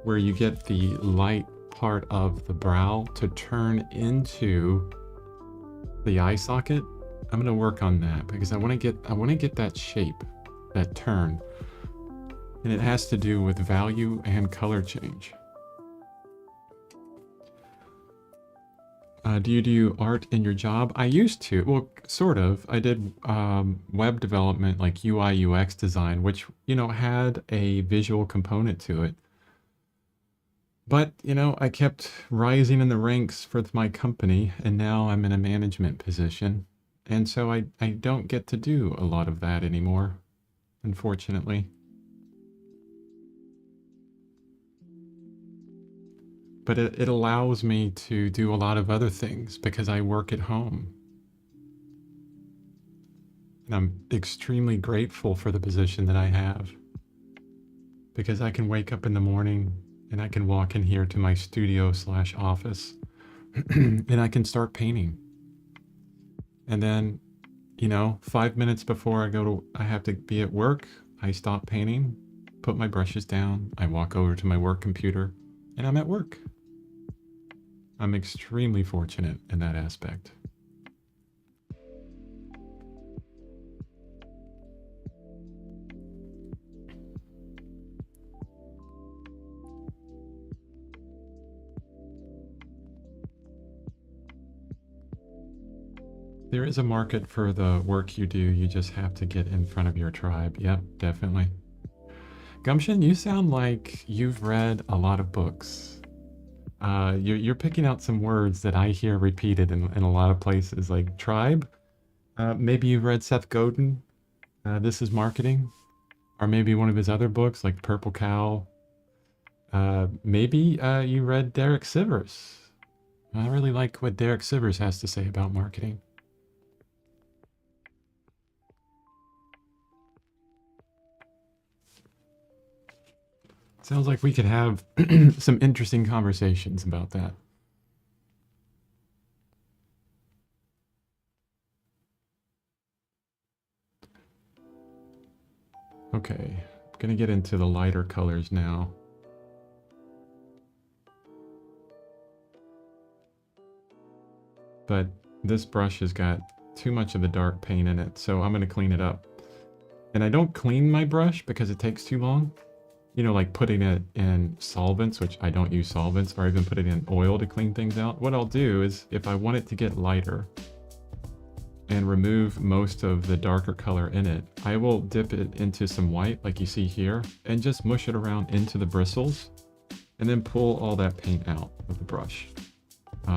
S1: where you get the light part of the brow to turn into the eye socket. I'm gonna work on that because I want to get that shape, that turn, and it has to do with value and color change. Do you do art in your job? I used to. Well, sort of. I did web development, like UI UX design, which had a visual component to it. But I kept rising in the ranks for my company, and now I'm in a management position. And so I don't get to do a lot of that anymore, unfortunately. But it allows me to do a lot of other things because I work at home. And I'm extremely grateful for the position that I have. Because I can wake up in the morning and I can walk in here to my studio/office and I can start painting. And then, 5 minutes before I have to be at work, I stop painting, put my brushes down, I walk over to my work computer, and I'm at work. I'm extremely fortunate in that aspect. There is a market for the work you do. You just have to get in front of your tribe. Yep, definitely. Gumption, you sound like you've read a lot of books. You're picking out some words that I hear repeated in a lot of places, like tribe. Maybe you've read Seth Godin, This is Marketing, or maybe one of his other books, like Purple Cow. Maybe you read Derek Sivers. I really like what Derek Sivers has to say about marketing. Sounds like we could have some interesting conversations about that. Okay, I'm gonna get into the lighter colors now. But this brush has got too much of the dark paint in it, so I'm gonna clean it up. And I don't clean my brush because it takes too long. Like putting it in solvents, which I don't use solvents, or even putting in oil to clean things out. What I'll do is, if I want it to get lighter and remove most of the darker color in it, I will dip it into some white, like you see here, and just mush it around into the bristles. and then pull all that paint out of the brush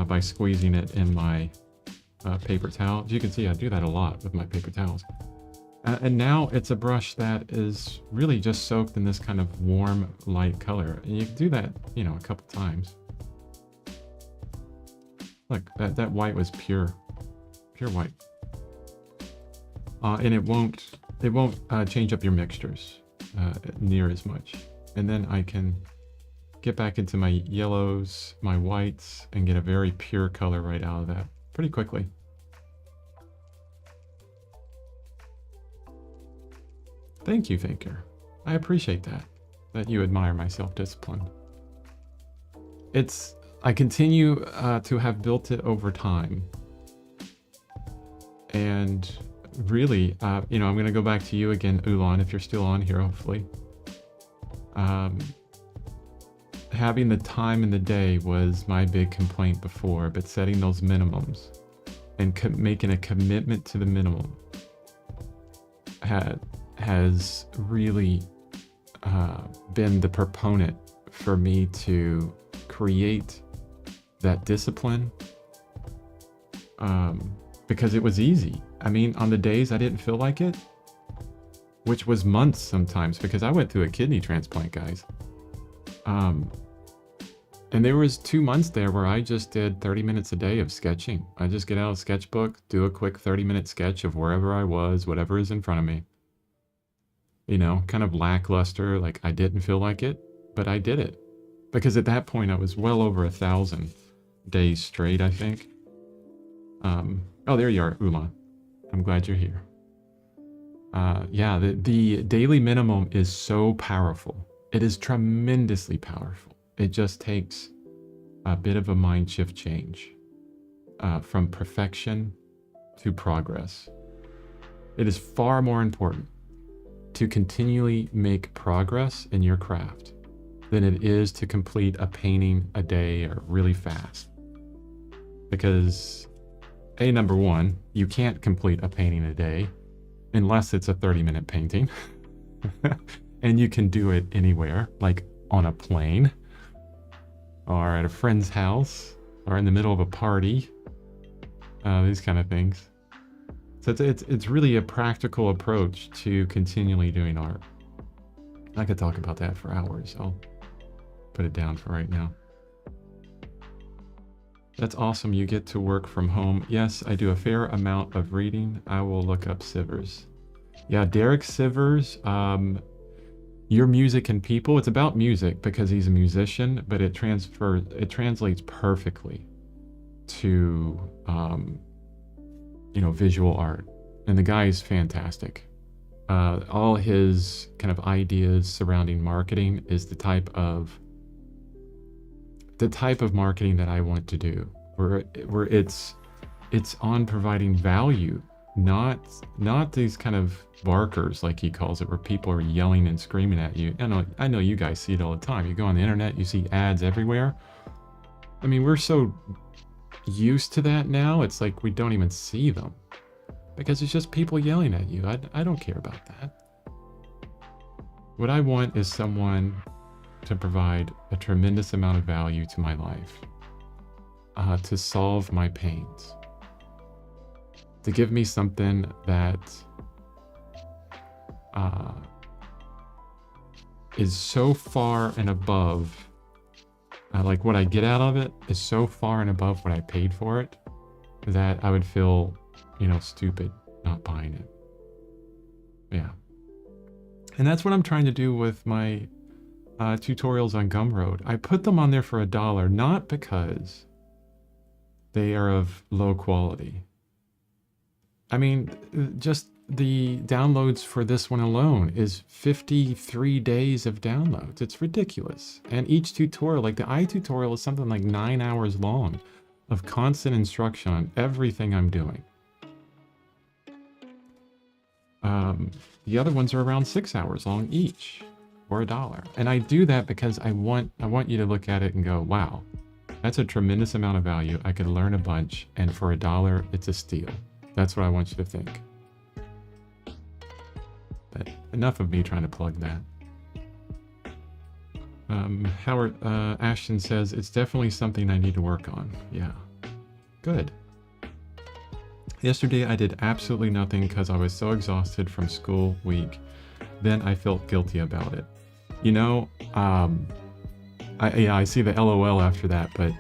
S1: by squeezing it in my paper towel. As you can see, I do that a lot with my paper towels. And now it's a brush that is really just soaked in this kind of warm, light color. And you can do that, you know, a couple times. Look, that white was pure white. And it won't change up your mixtures near as much. And then I can get back into my yellows, my whites, and get a very pure color right out of that pretty quickly. Thank you, Thinker. I appreciate that you admire my self-discipline. I continue to have built it over time. And really, you know, I'm going to go back to you again, Ulan, if you're still on here, hopefully. Having the time in the day was my big complaint before, but setting those minimums and making a commitment to the minimum has really been the proponent for me to create that discipline, because it was easy. I mean, on the days I didn't feel like it, which was months sometimes, because I went through a kidney transplant, guys. And there was 2 months there where I just did 30 minutes a day of sketching. I just get out a sketchbook, do a quick 30-minute sketch of wherever I was, whatever is in front of me. You know, kind of lackluster, like I didn't feel like it, but I did it. Because at that point I was well over 1,000 days straight, I think. Oh, there you are, Ulan. I'm glad you're here. Yeah, the daily minimum is so powerful. It is tremendously powerful. It just takes a bit of a mind shift change from perfection to progress. It is far more important to continually make progress in your craft than it is to complete a painting a day or really fast. Because number one, you can't complete a painting a day unless it's a 30-minute painting. And you can do it anywhere, like on a plane, or at a friend's house, or in the middle of a party, these kind of things. So it's really a practical approach to continually doing art. I could talk about that for hours. I'll put it down for right now. That's awesome. You get to work from home. Yes, I do a fair amount of reading. I will look up Sivers. Yeah, Derek Sivers, Your Music and People. It's about music because he's a musician, but it translates perfectly to, you know, visual art. And the guy is fantastic. All his kind of ideas surrounding marketing is the type of marketing that I want to do, where it's on providing value, not these kind of barkers, like he calls it, where people are yelling and screaming at you. I know you guys see it all the time. You go on the internet, you see ads everywhere. I mean, we're so used to that now, it's like we don't even see them because it's just people yelling at you. I don't care about that. What I want is someone to provide a tremendous amount of value to my life, to solve my pains, to give me something that is so far and above, like what I get out of it is so far and above what I paid for it, that I would feel, you know, stupid not buying it. Yeah. And that's what I'm trying to do with my tutorials on Gumroad. I put them on there for $1, not because they are of low quality. I mean, just the downloads for this one alone is 53 days of downloads. It's ridiculous. And each tutorial, like the eye tutorial, is something like 9 hours long of constant instruction on everything I'm doing. The other ones are around 6 hours long each, or $1. And I do that because I want you to look at it and go, wow, that's a tremendous amount of value. I could learn a bunch, and for $1, it's a steal. That's what I want you to think. But enough of me trying to plug that. Howard Ashton says, it's definitely something I need to work on. Yeah. Good. Yesterday I did absolutely nothing because I was so exhausted from school week. Then I felt guilty about it. You know, I see the LOL after that, but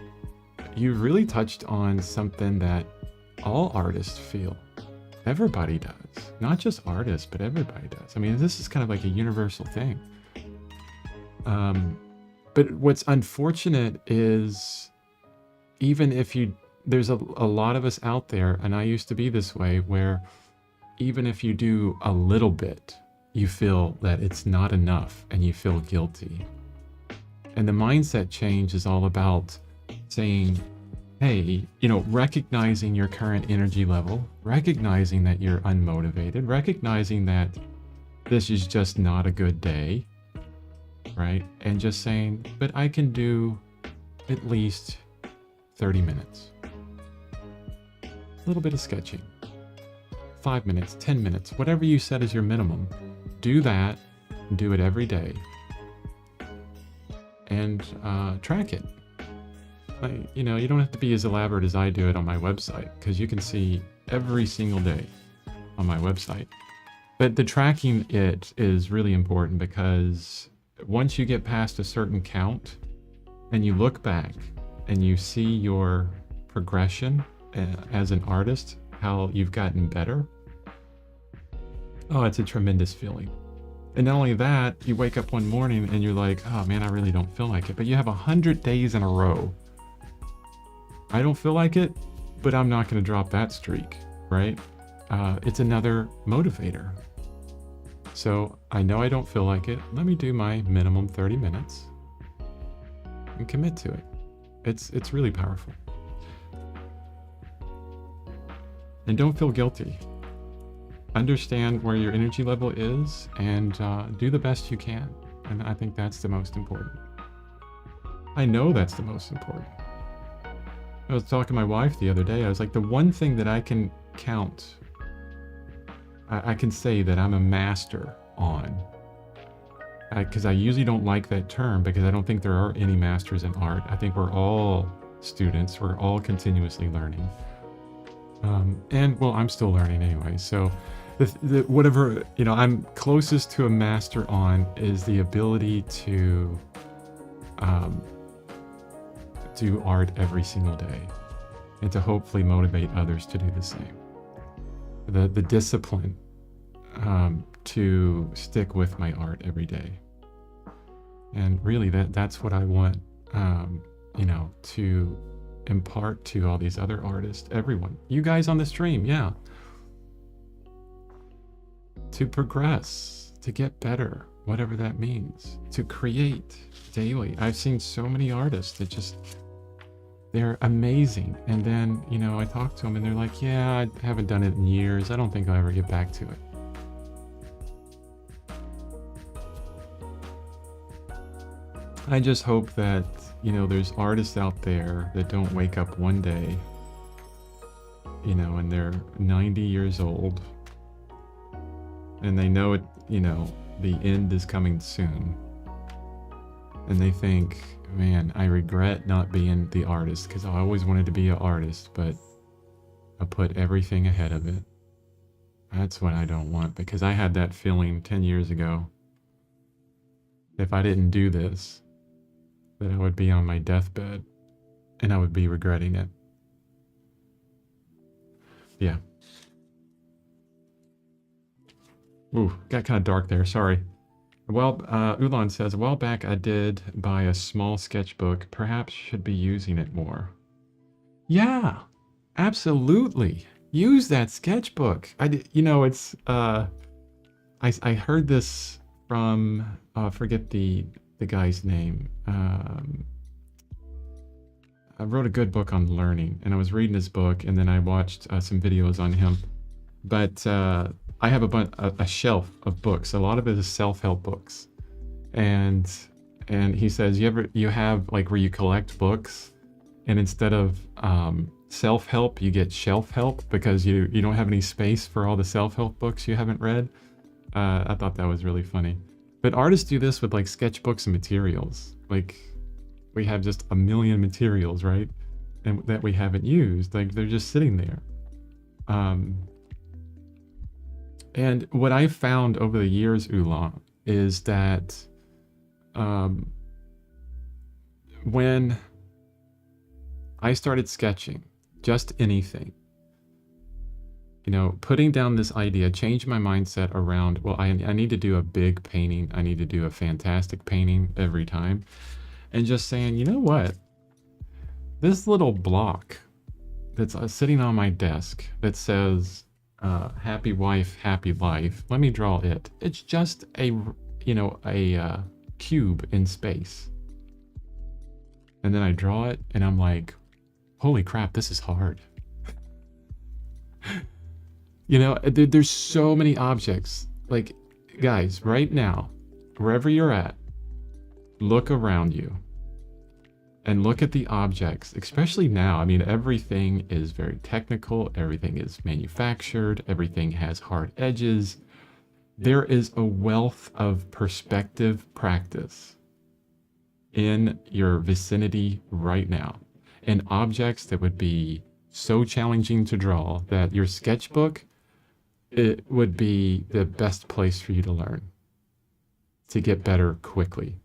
S1: you really touched on something that all artists feel. Everybody does. Not just artists, but everybody does. I mean, this is kind of like a universal thing. But what's unfortunate is even if there's a lot of us out there, and I used to be this way, where even if you do a little bit, you feel that it's not enough and you feel guilty. And the mindset change is all about saying, hey, recognizing your current energy level, recognizing that you're unmotivated, recognizing that this is just not a good day, right? And just saying, but I can do at least 30 minutes. A little bit of sketching. 5 minutes, 10 minutes, whatever you set as your minimum. Do that, do it every day, and track it. You don't have to be as elaborate as I do it on my website, because you can see every single day on my website. But the tracking it is really important, because once you get past a certain count and you look back and you see your progression as an artist, how you've gotten better, oh, it's a tremendous feeling. And not only that, you wake up one morning and you're like, oh man, I really don't feel like it. But you have 100 days in a row. I don't feel like it, but I'm not going to drop that streak, right? It's another motivator. So I know I don't feel like it. Let me do my minimum 30 minutes and commit to it. It's really powerful. And don't feel guilty. Understand where your energy level is and do the best you can. And I think that's the most important. I know that's the most important. I was talking to my wife the other day. I was like, the one thing that I can count, I can say that I'm a master on, because I usually don't like that term, because I don't think there are any masters in art. I think we're all students. We're all continuously learning. And well, I'm still learning anyway. So whatever, I'm closest to a master on is the ability to do art every single day, and to hopefully motivate others to do the same. The discipline to stick with my art every day. And really that's what I want, to impart to all these other artists, everyone, you guys on the stream, yeah. To progress, to get better, whatever that means, to create daily. I've seen so many artists that they're amazing. And then, I talk to them and they're like, yeah, I haven't done it in years. I don't think I'll ever get back to it. I just hope that, there's artists out there that don't wake up one day, and they're 90 years old and they know it, the end is coming soon. And they think, man, I regret not being the artist, because I always wanted to be an artist, but I put everything ahead of it. That's what I don't want, because I had that feeling 10 years ago. If I didn't do this, that I would be on my deathbed and I would be regretting it. Yeah. Ooh, got kind of dark there, sorry. Well, Ulan says, a while back I did buy a small sketchbook. Perhaps should be using it more. Yeah, absolutely. Use that sketchbook. It's, I heard this from, forget the guy's name. I wrote a good book on learning, and I was reading his book, and then I watched some videos on him. But I have a shelf of books. A lot of it is self-help books, and he says you have like where you collect books, and instead of self-help, you get shelf help, because you don't have any space for all the self-help books you haven't read. I thought that was really funny. But artists do this with like sketchbooks and materials. Like we have just a million materials, right? And that we haven't used. Like they're just sitting there. And what I've found over the years, Oolong, is that when I started sketching, just anything, you know, putting down this idea changed my mindset around, well, I need to do a big painting. I need to do a fantastic painting every time. And just saying, you know what? This little block that's sitting on my desk that says, happy wife, happy life. Let me draw it. It's just a, you know, a cube in space. And then I draw it and I'm like, holy crap, this is hard. You know, there's so many objects. Like, guys, right now, wherever you're at, look around you and look at the objects, especially now. I mean, everything is very technical. Everything is manufactured. Everything has hard edges. There is a wealth of perspective practice in your vicinity right now, and objects that would be so challenging to draw that your sketchbook, it would be the best place for you to learn, to get better quickly.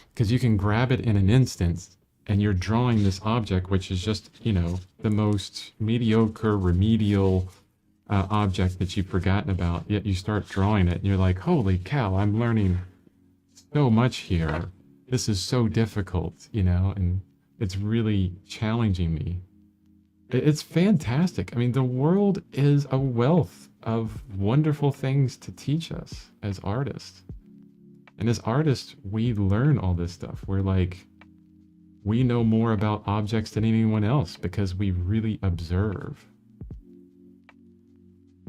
S1: Because you can grab it in an instant and you're drawing this object, which is just, you know, the most mediocre, remedial object that you've forgotten about. Yet you start drawing it and you're like, holy cow, I'm learning so much here. This is so difficult, you know, and it's really challenging me. It's fantastic. I mean, the world is a wealth of wonderful things to teach us as artists. And as artists, we learn all this stuff. We're like, we know more about objects than anyone else because we really observe.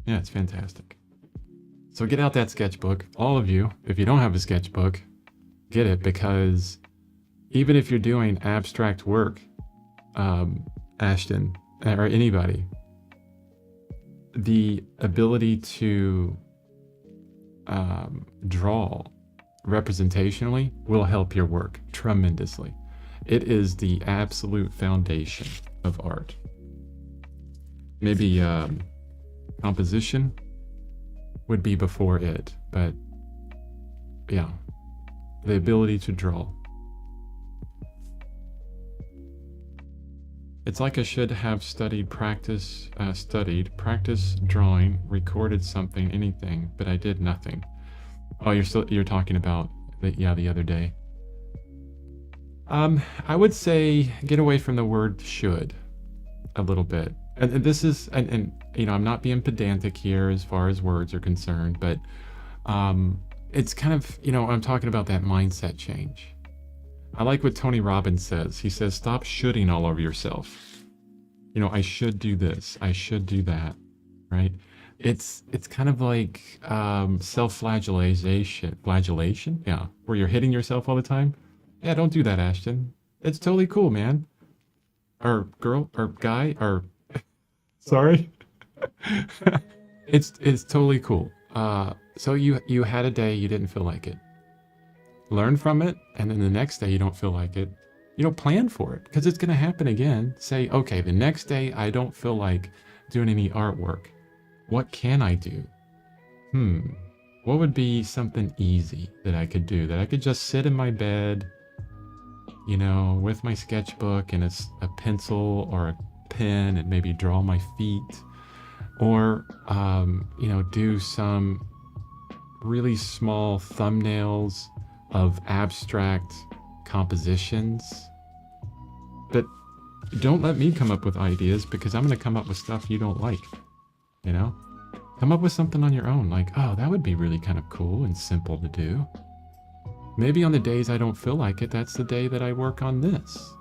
S1: Yeah, it's fantastic. So get out that sketchbook. All of you, if you don't have a sketchbook, get it, because even if you're doing abstract work, Ashton, or anybody, the ability to draw representationally will help your work tremendously. It is the absolute foundation of art. Maybe composition would be before it, but yeah, the ability to draw. It's like I should have practice drawing, recorded something, anything, but I did nothing. Oh, you're talking about the other day. I would say get away from the word should a little bit. And this is, and you know, I'm not being pedantic here as far as words are concerned, but it's kind of, you know, I'm talking about that mindset change. I like what Tony Robbins says. He says, stop shoulding all over yourself. You know, I should do this. I should do that. Right? It's kind of like self-flagellation. Flagellation? Yeah. Where you're hitting yourself all the time. Yeah, don't do that, Ashton. It's totally cool, man. Or girl, or guy, or... Sorry? It's totally cool. So you had a day you didn't feel like it. Learn from it, and then the next day you don't feel like it. You know, plan for it, because it's going to happen again. Say, okay, the next day I don't feel like doing any artwork. What can I do? What would be something easy that I could do? That I could just sit in my bed, you know, with my sketchbook and a pencil or a pen and maybe draw my feet. Or, you know, do some really small thumbnails of abstract compositions. But don't let me come up with ideas, because I'm going to come up with stuff you don't like, you know? Come up with something on your own, like, oh, that would be really kind of cool and simple to do. Maybe on the days I don't feel like it, that's the day that I work on this.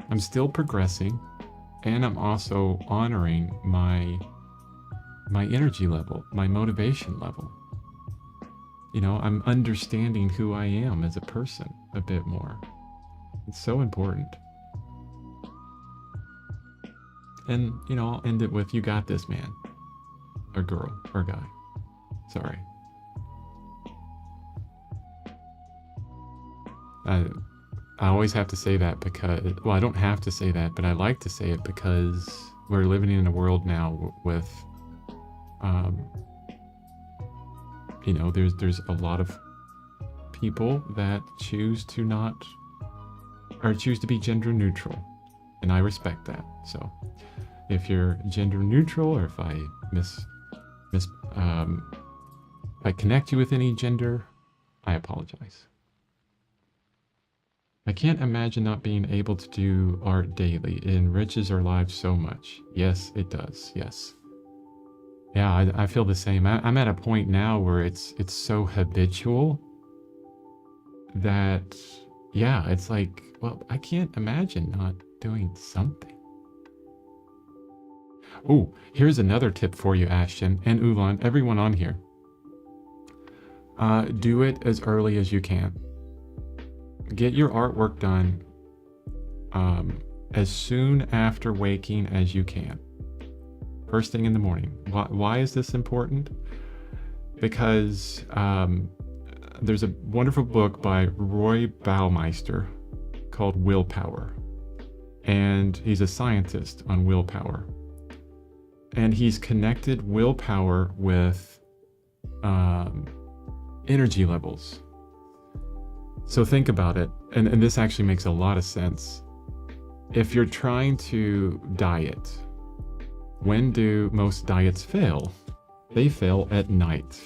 S1: I'm still progressing, and I'm also honoring my energy level, my motivation level. You know, I'm understanding who I am as a person a bit more. It's so important. And, you know, I'll end it with, you got this, man. or girl or guy. Sorry. I always have to say that because, well, I don't have to say that, but I like to say it because we're living in a world now with, you know, there's a lot of people that choose to not, or choose to be gender neutral, and I respect that. So if you're gender neutral, or if I if I connect you with any gender, I apologize. I can't imagine not being able to do art daily. It enriches our lives so much. Yes, it does. Yes. Yeah, I feel the same. I'm at a point now where it's so habitual that, yeah, it's like, well, I can't imagine not doing something. Oh, here's another tip for you, Ashton and Ulan, everyone on here. Do it as early as you can. Get your artwork done as soon after waking as you can. First thing in the morning. Why is this important? Because there's a wonderful book by Roy Baumeister called Willpower. And he's a scientist on willpower. And he's connected willpower with energy levels. So think about it, and this actually makes a lot of sense. If you're trying to diet, when do most diets fail? They fail at night.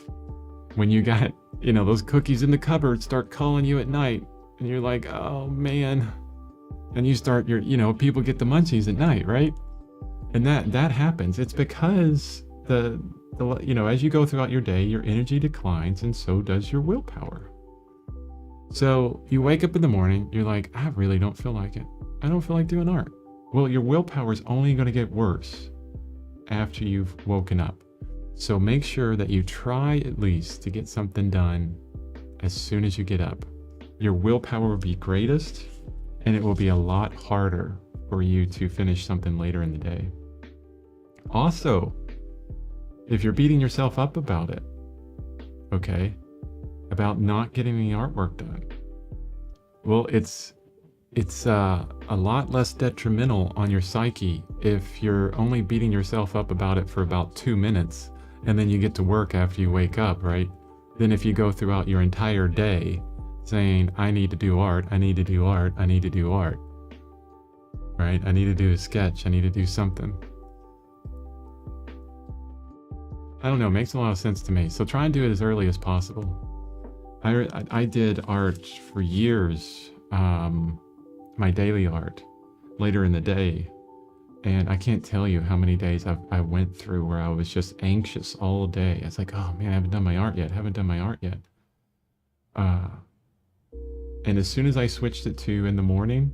S1: When you got, you know, those cookies in the cupboard start calling you at night, and you're like, oh man, and you start, you know, people get the munchies at night, right? And that happens. It's because the you know, as you go throughout your day, your energy declines, and so does your willpower. So you wake up in the morning, you're like, I really don't feel like it. I don't feel like doing art. Well, your willpower is only going to get worse after you've woken up. So make sure that you try at least to get something done as soon as you get up. Your willpower will be greatest, and it will be a lot harder for you to finish something later in the day. Also, if you're beating yourself up about it, okay, about not getting the artwork done, well, it's a lot less detrimental on your psyche if you're only beating yourself up about it for about 2 minutes and then you get to work after you wake up, right? Than if you go throughout your entire day saying, I need to do art, I need to do art, I need to do art, right? I need to do a sketch, I need to do something. I don't know, it makes a lot of sense to me. So try and do it as early as possible. I did art for years, my daily art, later in the day. And I can't tell you how many days I went through where I was just anxious all day. It's like, oh man, I haven't done my art yet, And as soon as I switched it to in the morning,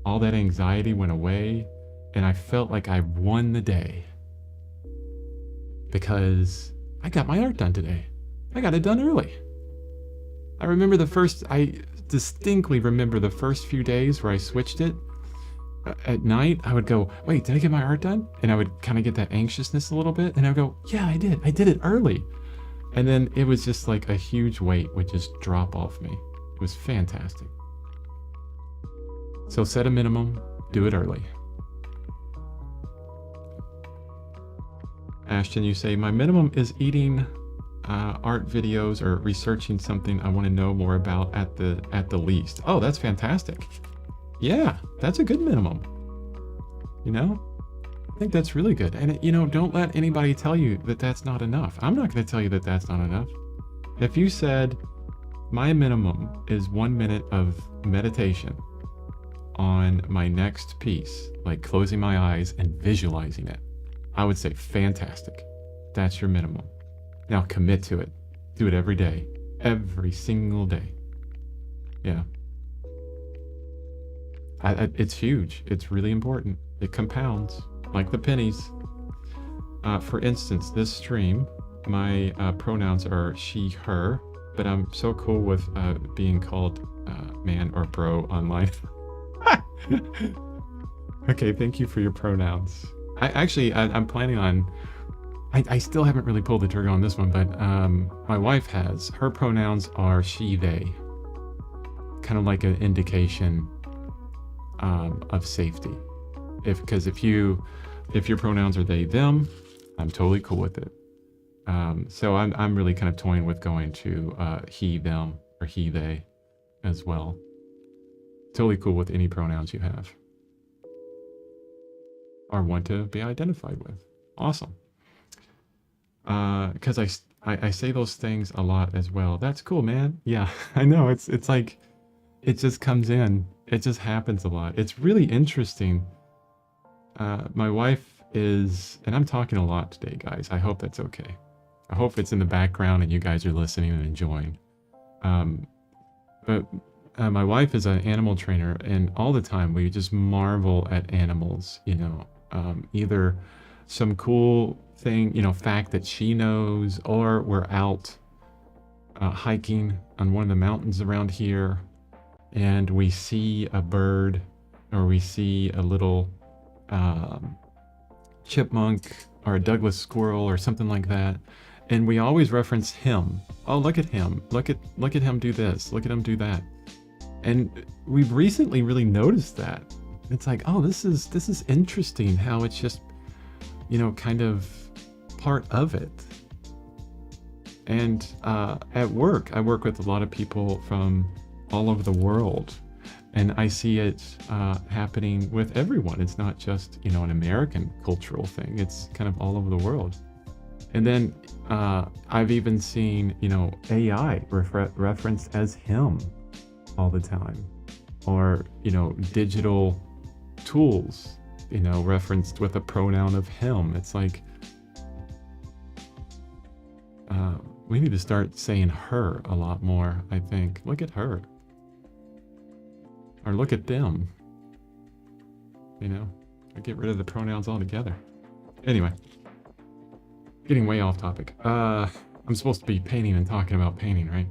S1: all that anxiety went away, and I felt like I won the day. Because I got my art done today. I got it done early. I distinctly remember the first few days where I switched it. At night, I would go, wait, did I get my art done? And I would kind of get that anxiousness a little bit. And I would go, yeah, I did it early. And then it was just like a huge weight would just drop off me. It was fantastic. So set a minimum, do it early. Ashton, you say, my minimum is eating art videos or researching something I want to know more about at the least. Oh, that's fantastic. Yeah, that's a good minimum. You know, I think that's really good. And, you know, don't let anybody tell you that that's not enough. I'm not going to tell you that that's not enough. If you said, my minimum is 1 minute of meditation on my next piece, like closing my eyes and visualizing it, I would say, fantastic. That's your minimum. Now commit to it. Do it every day. Every single day. Yeah. It's huge. It's really important. It compounds like the pennies. For instance, this stream, my pronouns are she, her, but I'm so cool with being called man or bro online. Okay, thank you for your pronouns. I'm planning on, I still haven't really pulled the trigger on this one, but my wife has. Her pronouns are she, they. Kind of like an indication of safety. Because if your pronouns are they, them, I'm totally cool with it. So I'm really kind of toying with going to he, them, or he, they as well. Totally cool with any pronouns you have or want to be identified with. Awesome. Because I say those things a lot as well. That's cool, man. Yeah, I know. It's like it just comes in. It just happens a lot. It's really interesting. My wife is, and I'm talking a lot today, guys. I hope that's okay. I hope it's in the background and you guys are listening and enjoying. But my wife is an animal trainer, and all the time we just marvel at animals, you know, either some cool thing, you know, fact that she knows, or we're out hiking on one of the mountains around here and we see a bird or we see a little chipmunk or a Douglas squirrel or something like that. And we always reference him. Oh, look at him. Look at him do this. Look at him do that. And we've recently really noticed that. It's like, oh, this is interesting how it's just, you know, kind of part of it. And at work, I work with a lot of people from all over the world. And I see it happening with everyone. It's not just, you know, an American cultural thing. It's kind of all over the world. And then I've even seen, you know, AI referenced as him all the time. Or, you know, digital tools, you know, referenced with a pronoun of him. It's like, we need to start saying her a lot more, I think. Look at her. Or look at them. You know, or get rid of the pronouns altogether. Anyway, getting way off topic. I'm supposed to be painting and talking about painting, right?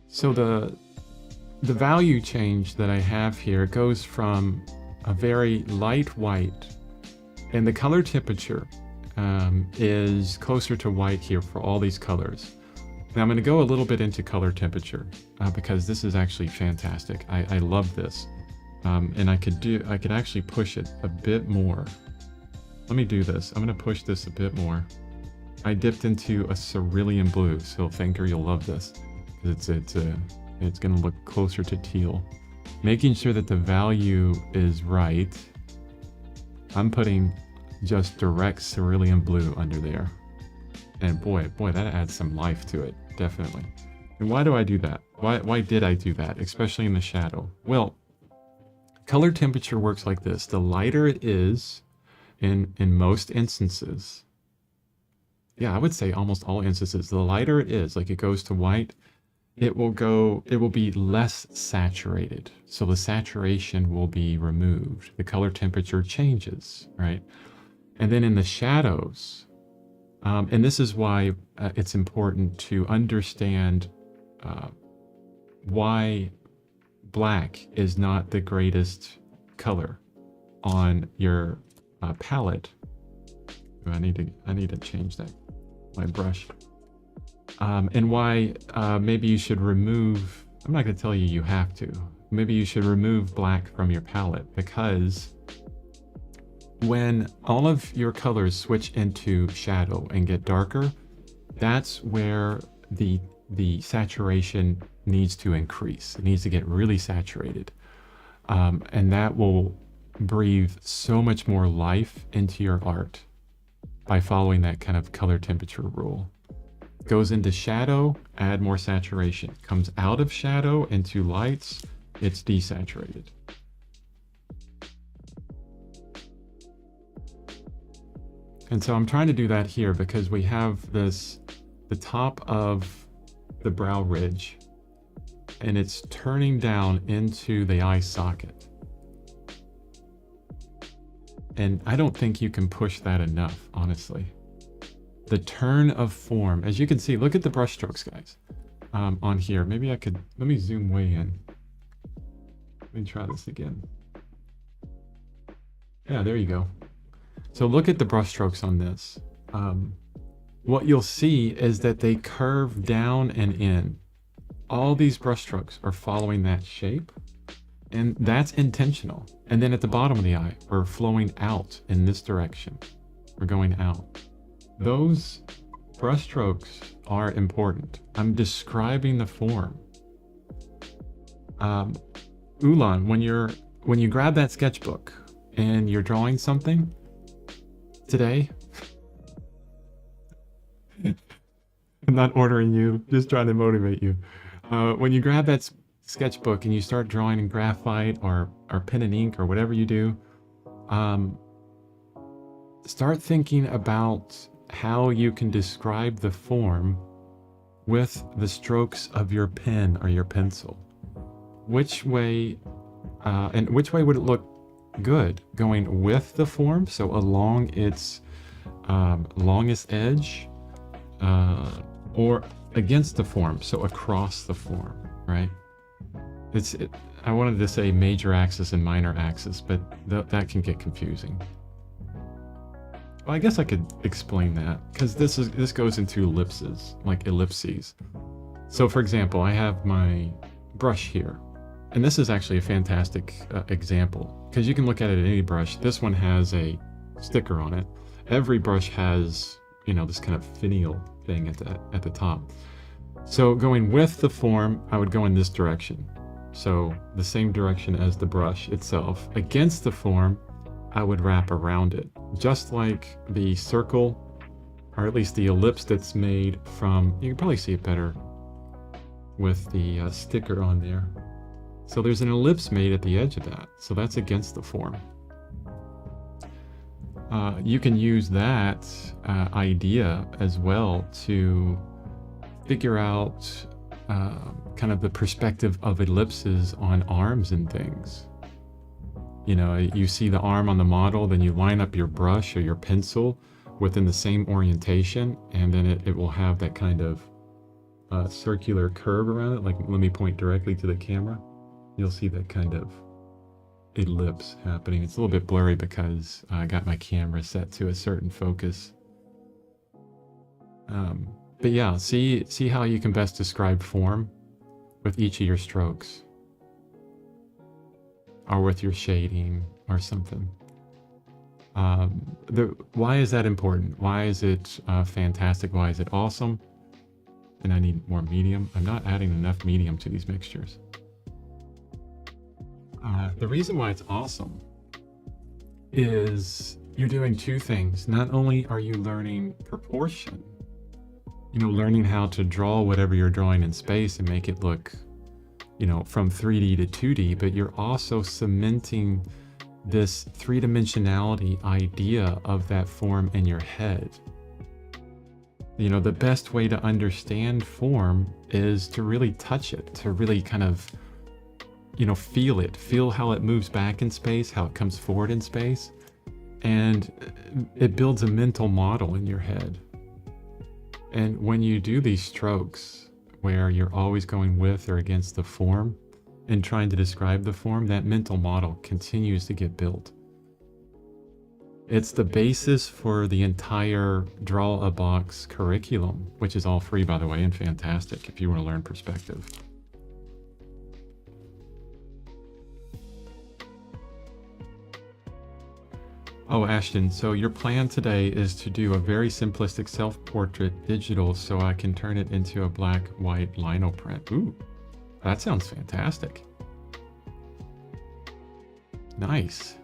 S1: So the value change that I have here goes from a very light white, and the color temperature is closer to white here for all these colors. Now I'm going to go a little bit into color temperature because this is actually fantastic. I love this, and I could actually push it a bit more. Let me do this. I'm going to push this a bit more. I dipped into a cerulean blue, so Thinker, you'll love this. It's going to look closer to teal. Making sure that the value is right. I'm putting just direct cerulean blue under there. And boy, that adds some life to it, definitely. And why do I do that? Why did I do that, especially in the shadow? Well, color temperature works like this. The lighter it is, in most instances, yeah, I would say almost all instances, the lighter it is, like it goes to white, it will be less saturated. So the saturation will be removed. The color temperature changes, right? And then in the shadows, and this is why it's important to understand why black is not the greatest color on your palette. Ooh, I need to change my brush. And why maybe you should remove, I'm not going to tell you you have to, maybe you should remove black from your palette, because when all of your colors switch into shadow and get darker, that's where the saturation needs to increase. It needs to get really saturated. And that will breathe so much more life into your art by following that kind of color temperature rule. Goes into shadow, add more saturation. Comes out of shadow into lights, it's desaturated. And so I'm trying to do that here because we have the top of the brow ridge, and it's turning down into the eye socket. And I don't think you can push that enough, honestly. The turn of form, as you can see, look at the brush strokes, guys, on here. Maybe let me zoom way in. Let me try this again. Yeah, there you go. So look at the brush strokes on this. What you'll see is that they curve down and in. All these brush strokes are following that shape, and that's intentional. And then at the bottom of the eye, we're flowing out in this direction. We're going out. Those brush strokes are important. I'm describing the form. Ulan, when you grab that sketchbook and you're drawing something today, I'm not ordering you, just trying to motivate you. When you grab that sketchbook and you start drawing in graphite or pen and ink or whatever you do, start thinking about how you can describe the form with the strokes of your pen or your pencil. Which way would it look good? Going with the form, so along its longest edge, or against the form, so across the form, right? I wanted to say major axis and minor axis, but that can get confusing. Well, I guess I could explain that, because this goes into ellipses, like ellipses. So for example, I have my brush here, and this is actually a fantastic example, because you can look at it at any brush. This one has a sticker on it. Every brush has, this kind of finial thing at the top. So going with the form, I would go in this direction. So the same direction as the brush itself. Against the form, I would wrap around it. Just like the circle, or at least the ellipse that's made from, you can probably see it better with the sticker on there. So there's an ellipse made at the edge of that. So that's against the form. You can use that idea as well to figure out kind of the perspective of ellipses on arms and things. You see the arm on the model, then you line up your brush or your pencil within the same orientation, and then it will have that kind of circular curve around it. Like, let me point directly to the camera. You'll see that kind of ellipse happening. It's a little bit blurry because I got my camera set to a certain focus. But yeah, see how you can best describe form with each of your strokes, or with your shading or something. Why is that important? Why is it fantastic? Why is it awesome? And I need more medium. I'm not adding enough medium to these mixtures. The reason why it's awesome is you're doing two things. Not only are you learning proportion, learning how to draw whatever you're drawing in space and make it look, from 3D to 2D, but you're also cementing this three-dimensionality idea of that form in your head. The best way to understand form is to really touch it, to really kind of feel how it moves back in space, how it comes forward in space, and it builds a mental model in your head. And when you do these strokes where you're always going with or against the form and trying to describe the form, that mental model continues to get built. It's the basis for the entire Draw a Box curriculum, which is all free, by the way, and fantastic if you want to learn perspective. Oh, Ashton, so your plan today is to do a very simplistic self-portrait digital so I can turn it into a black-white lino print. Ooh, that sounds fantastic. Nice.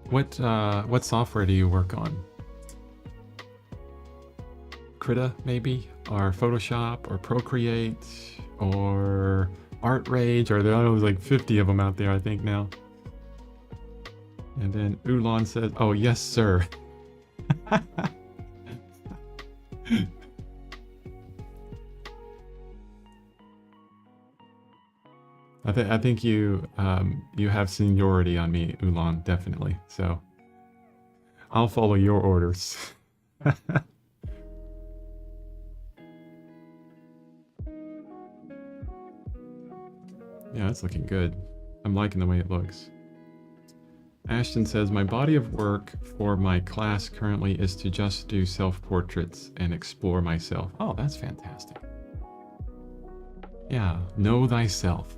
S1: What software do you work on? Krita, maybe? Or Photoshop, or Procreate, or ArtRage, or there's like 50 of them out there, I think, now. And then Ulan says, oh, yes, sir. I think you have seniority on me, Ulan, definitely. So I'll follow your orders. Yeah, it's looking good. I'm liking the way it looks. Ashton says, my body of work for my class currently is to just do self-portraits and explore myself. Oh, that's fantastic. Yeah, know thyself.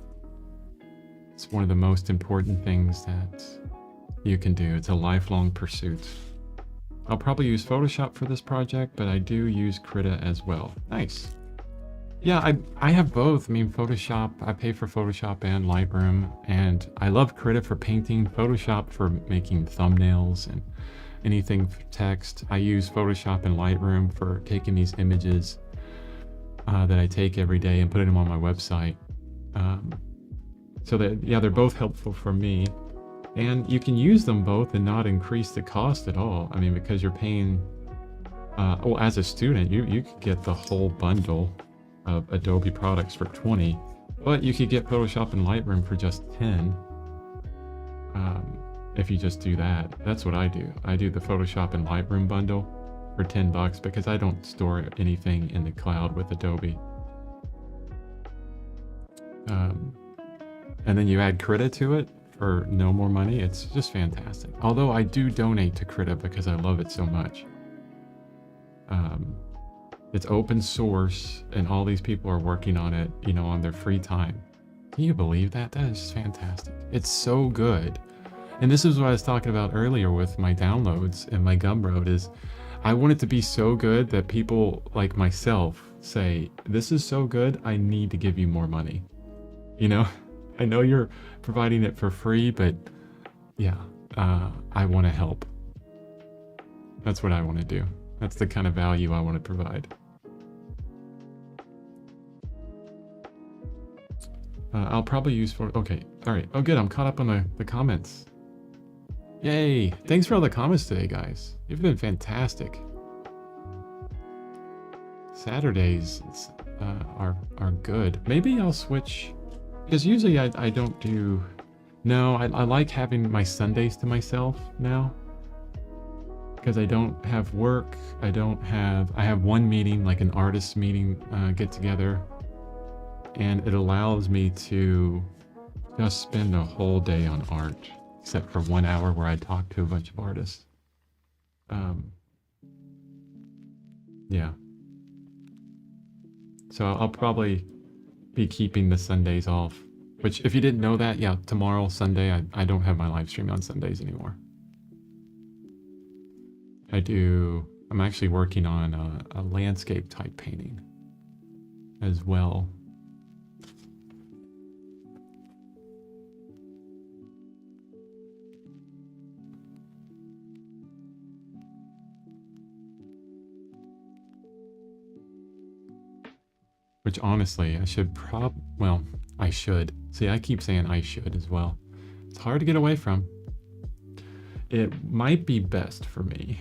S1: It's one of the most important things that you can do. It's a lifelong pursuit. I'll probably use Photoshop for this project, but I do use Krita as well. Nice. Yeah, I have both. I mean, Photoshop, I pay for Photoshop and Lightroom, and I love Krita for painting, Photoshop for making thumbnails and anything for text. I use Photoshop and Lightroom for taking these images that I take every day and putting them on my website. So that, yeah, they're both helpful for me. And you can use them both and not increase the cost at all. I mean, because you're paying, well, as a student, you could get the whole bundle of Adobe products for 20, but you could get Photoshop and Lightroom for just 10. If you just do that. That's what I do. I do the Photoshop and Lightroom bundle for $10 because I don't store anything in the cloud with Adobe. And then you add Krita to it for no more money. It's just fantastic. Although I do donate to Krita because I love it so much. It's open source and all these people are working on it, you know, on their free time. Can you believe that? That is fantastic. It's so good. And this is what I was talking about earlier with my downloads and my Gumroad is I want it to be so good that people like myself say, this is so good, I need to give you more money. You know, I know you're providing it for free, but yeah, I want to help. That's what I want to do. That's the kind of value I want to provide. I'll probably use for, okay, all right. Oh, good, I'm caught up on the comments. Yay, thanks for all the comments today, guys. You've been fantastic. Saturdays are good. Maybe I'll switch, because usually I don't do, no, I like having my Sundays to myself now. Because I don't have work, I have one meeting, like an artist meeting, get together. And it allows me to just spend a whole day on art, except for 1 hour where I talk to a bunch of artists. Yeah. So I'll probably be keeping the Sundays off, which if you didn't know that, yeah, tomorrow, Sunday, I don't have my live stream on Sundays anymore. I'm actually working on a landscape type painting as well. Which honestly, I should I should. See, I keep saying I should as well. It's hard to get away from. It might be best for me.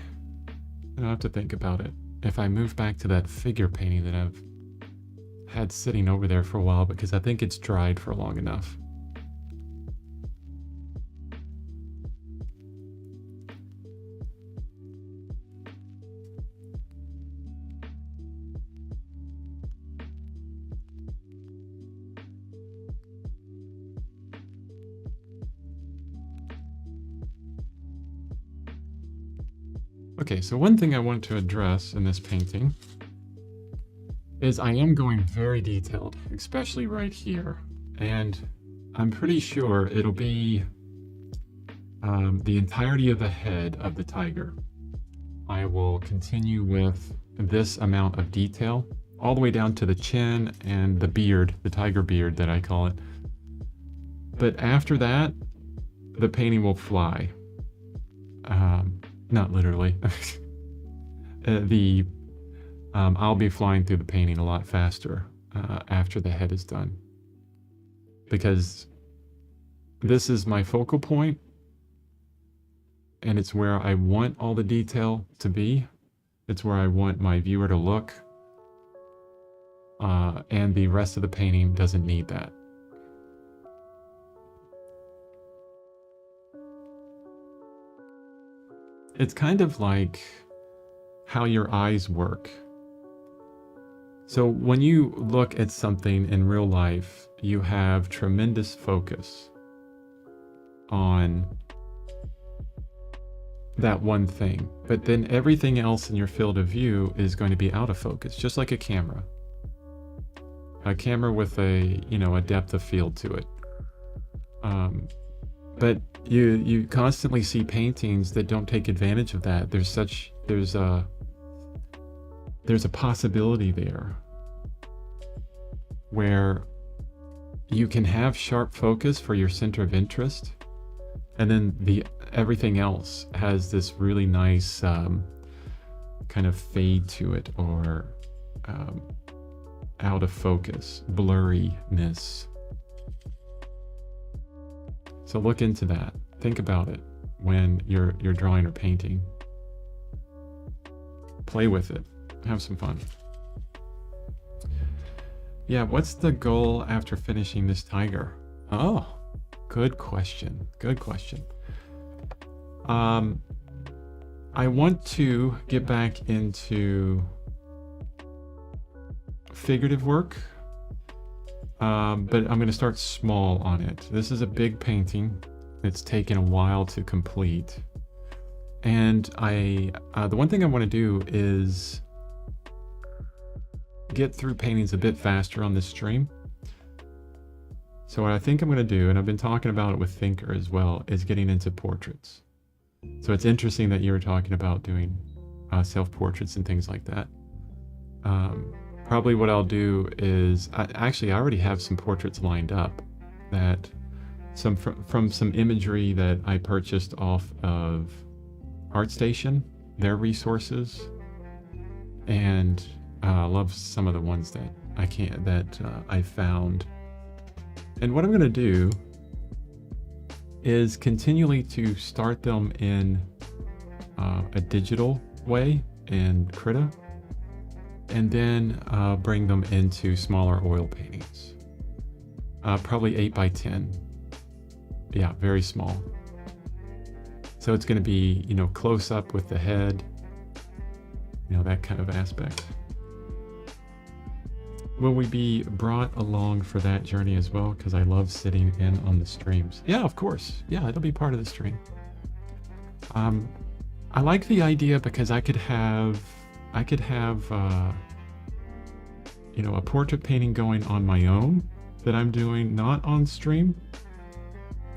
S1: I don't have to think about it. If I move back to that figure painting that I've had sitting over there for a while, because I think it's dried for long enough. Okay, so one thing I want to address in this painting is I am going very detailed, especially right here. And I'm pretty sure it'll be the entirety of the head of the tiger. I will continue with this amount of detail, all the way down to the chin and the beard, the tiger beard that I call it. But after that, the painting will fly. Not literally. I'll be flying through the painting a lot faster after the head is done. Because this is my focal point, and it's where I want all the detail to be. It's where I want my viewer to look. And the rest of the painting doesn't need that. It's kind of like how your eyes work. So when you look at something in real life, you have tremendous focus on that one thing, but then everything else in your field of view is going to be out of focus, just like a camera. A camera with a, you know, a depth of field to it. But you constantly see paintings that don't take advantage of that. There's a possibility there where you can have sharp focus for your center of interest, and then everything else has this really nice kind of fade to it, or out of focus, blurriness. So look into that. Think about it when you're drawing or painting. Play with it. Have some fun. Yeah, what's the goal after finishing this tiger? Oh, good question. Good question. I want to get back into figurative work, but I'm going to start small on it. This is a big painting. It's taken a while to complete. And the one thing I want to do is get through paintings a bit faster on this stream. So what I think I'm going to do, and I've been talking about it with Thinker as well, is getting into portraits. So it's interesting that you were talking about doing self-portraits and things like that. Probably what I'll do is, I already have some portraits lined up that from some imagery that I purchased off of ArtStation, their resources, and I love some of the ones that I found. And what I'm going to do is continually to start them in a digital way in Krita, and then bring them into smaller oil paintings. Probably 8 by 10. Yeah, very small. So it's going to be, you know, close up with the head, you know, that kind of aspect. Will we be brought along for that journey as well? Because I love sitting in on the streams. Yeah, of course. Yeah, it'll be part of the stream. I like the idea because I could have you know, a portrait painting going on my own that I'm doing not on stream,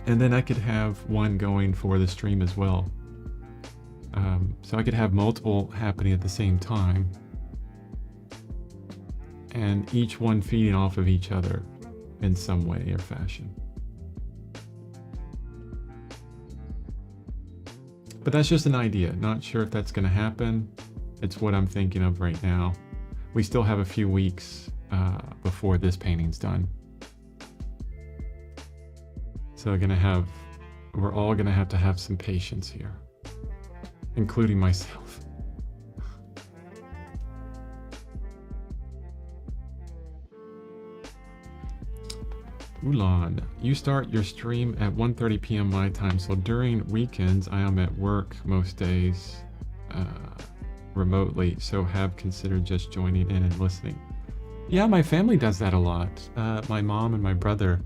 S1: and then I could have one going for the stream as well. So I could have multiple happening at the same time, and each one feeding off of each other in some way or fashion. But that's just an idea. Not sure if that's going to happen. It's what I'm thinking of right now. We still have a few weeks before this painting's done. So we're all going to have some patience here, including myself. Ulan, you start your stream at 1:30 p.m. my time, so during weekends I am at work most days remotely, so have considered just joining in and listening. Yeah, my family does that a lot. My mom and my brother,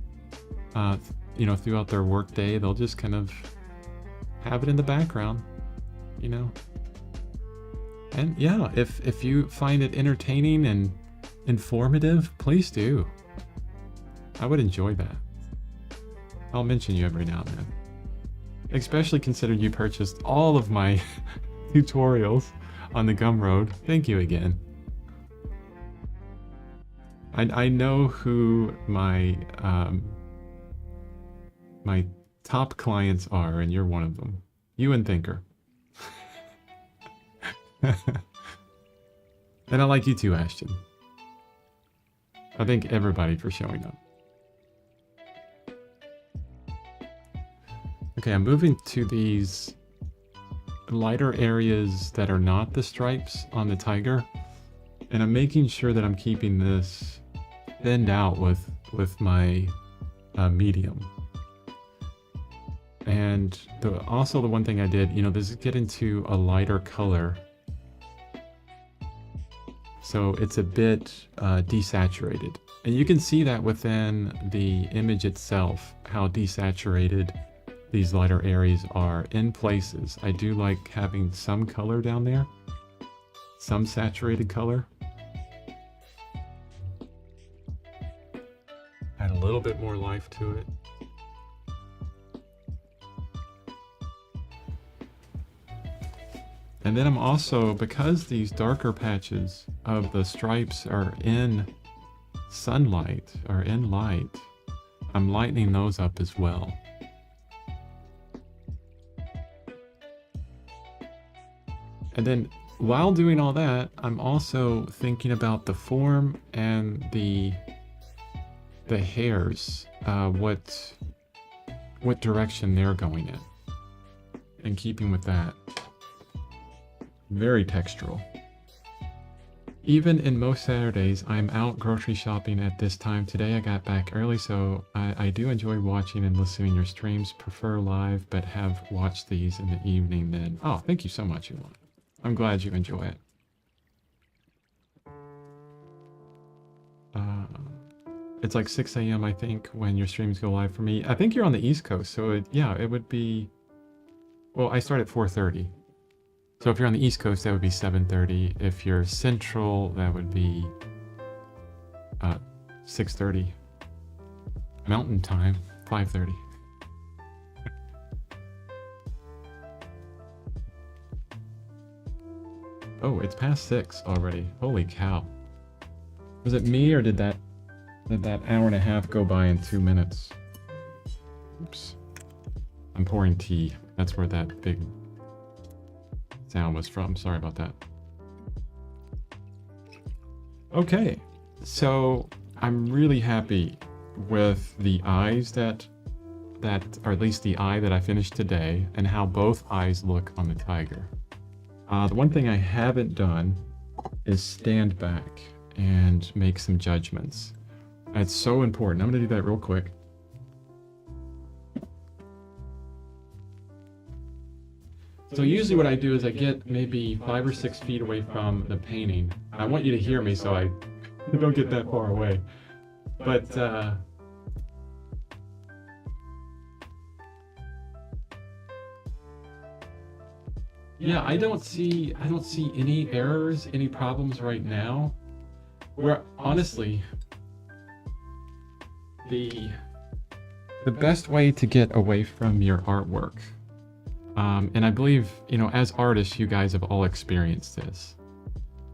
S1: you know, throughout their work day, they'll just kind of have it in the background, you know. And yeah, if you find it entertaining and informative, please do. I would enjoy that. I'll mention you every now and then. Especially considering you purchased all of my tutorials on the Gumroad. Thank you again. I know who my my top clients are, and you're one of them. You and Thinker. And I like you too, Ashton. I thank everybody for showing up. Okay, I'm moving to these lighter areas that are not the stripes on the tiger, and I'm making sure that I'm keeping this thinned out with my medium. And also the one thing I did, you know, this is get into a lighter color, so it's a bit desaturated, and you can see that within the image itself, how desaturated these lighter areas are in places. I do like having some color down there, some saturated color. Add a little bit more life to it. And then I'm also, because these darker patches of the stripes are in sunlight, or in light, I'm lightening those up as well. And then while doing all that, I'm also thinking about the form and the hairs, what direction they're going in, and keeping with that. Very textural. Even in most Saturdays, I'm out grocery shopping at this time. Today I got back early, so I do enjoy watching and listening to your streams. Prefer live, but have watched these in the evening then. Oh, thank you so much, Elon. I'm glad you enjoy it. It's like 6 a.m. I think when your streams go live for me. I think you're on the East Coast, so yeah, it would be... Well, I start at 4:30. So if you're on the East Coast, that would be 7:30. If you're Central, that would be 6:30. Mountain Time, 5:30. Oh, it's past 6 already. Holy cow. Was it me, or did that hour and a half go by in 2 minutes? Oops. I'm pouring tea. That's where that big sound was from. Sorry about that. Okay, so I'm really happy with the eyes that or at least the eye that I finished today, and how both eyes look on the tiger. The one thing I haven't done is stand back and make some judgments. That's so important. I'm gonna do that real quick. So usually what I do is I get maybe 5 or 6 feet away from the painting. I want you to hear me, so I don't get that far away. But yeah, I don't see any errors, any problems right now. Where honestly, the best way to get away from your artwork, and I believe, you know, as artists, you guys have all experienced this,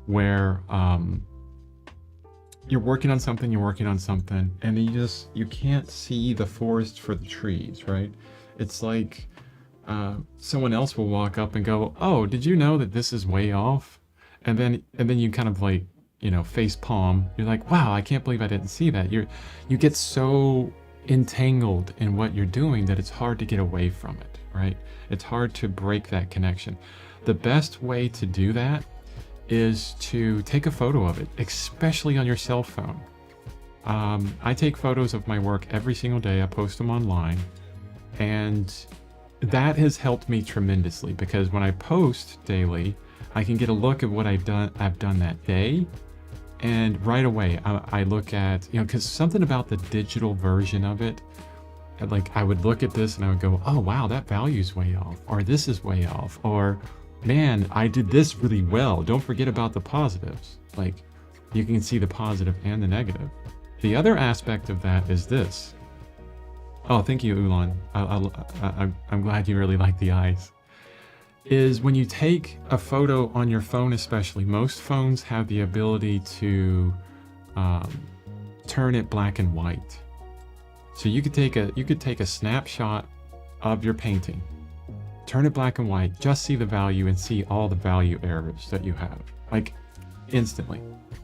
S1: where you're working on something, and then you can't see the forest for the trees, right? It's like someone else will walk up and go, "Oh, did you know that this is way off?" And then you kind of like, you know, face palm. You're like, "Wow, I can't believe I didn't see that." You get so entangled in what you're doing that it's hard to get away from it, right? It's hard to break that connection. The best way to do that is to take a photo of it, especially on your cell phone. I take photos of my work every single day. I post them online, and that has helped me tremendously, because when I post daily, I can get a look at what I've done that day, and right away I look at, you know, because something about the digital version of it, like I would look at this and I would go, "Oh wow, that value's way off," or "This is way off," or "Man, I did this really well. Don't forget about the positives." Like, you can see the positive and the negative. The other aspect of that is this. Oh, thank you, Ulan. I'm glad you really like the eyes. Is when you take a photo on your phone, especially, most phones have the ability to turn it black and white. So you could take a snapshot of your painting, turn it black and white, just see the value and see all the value errors that you have, like instantly.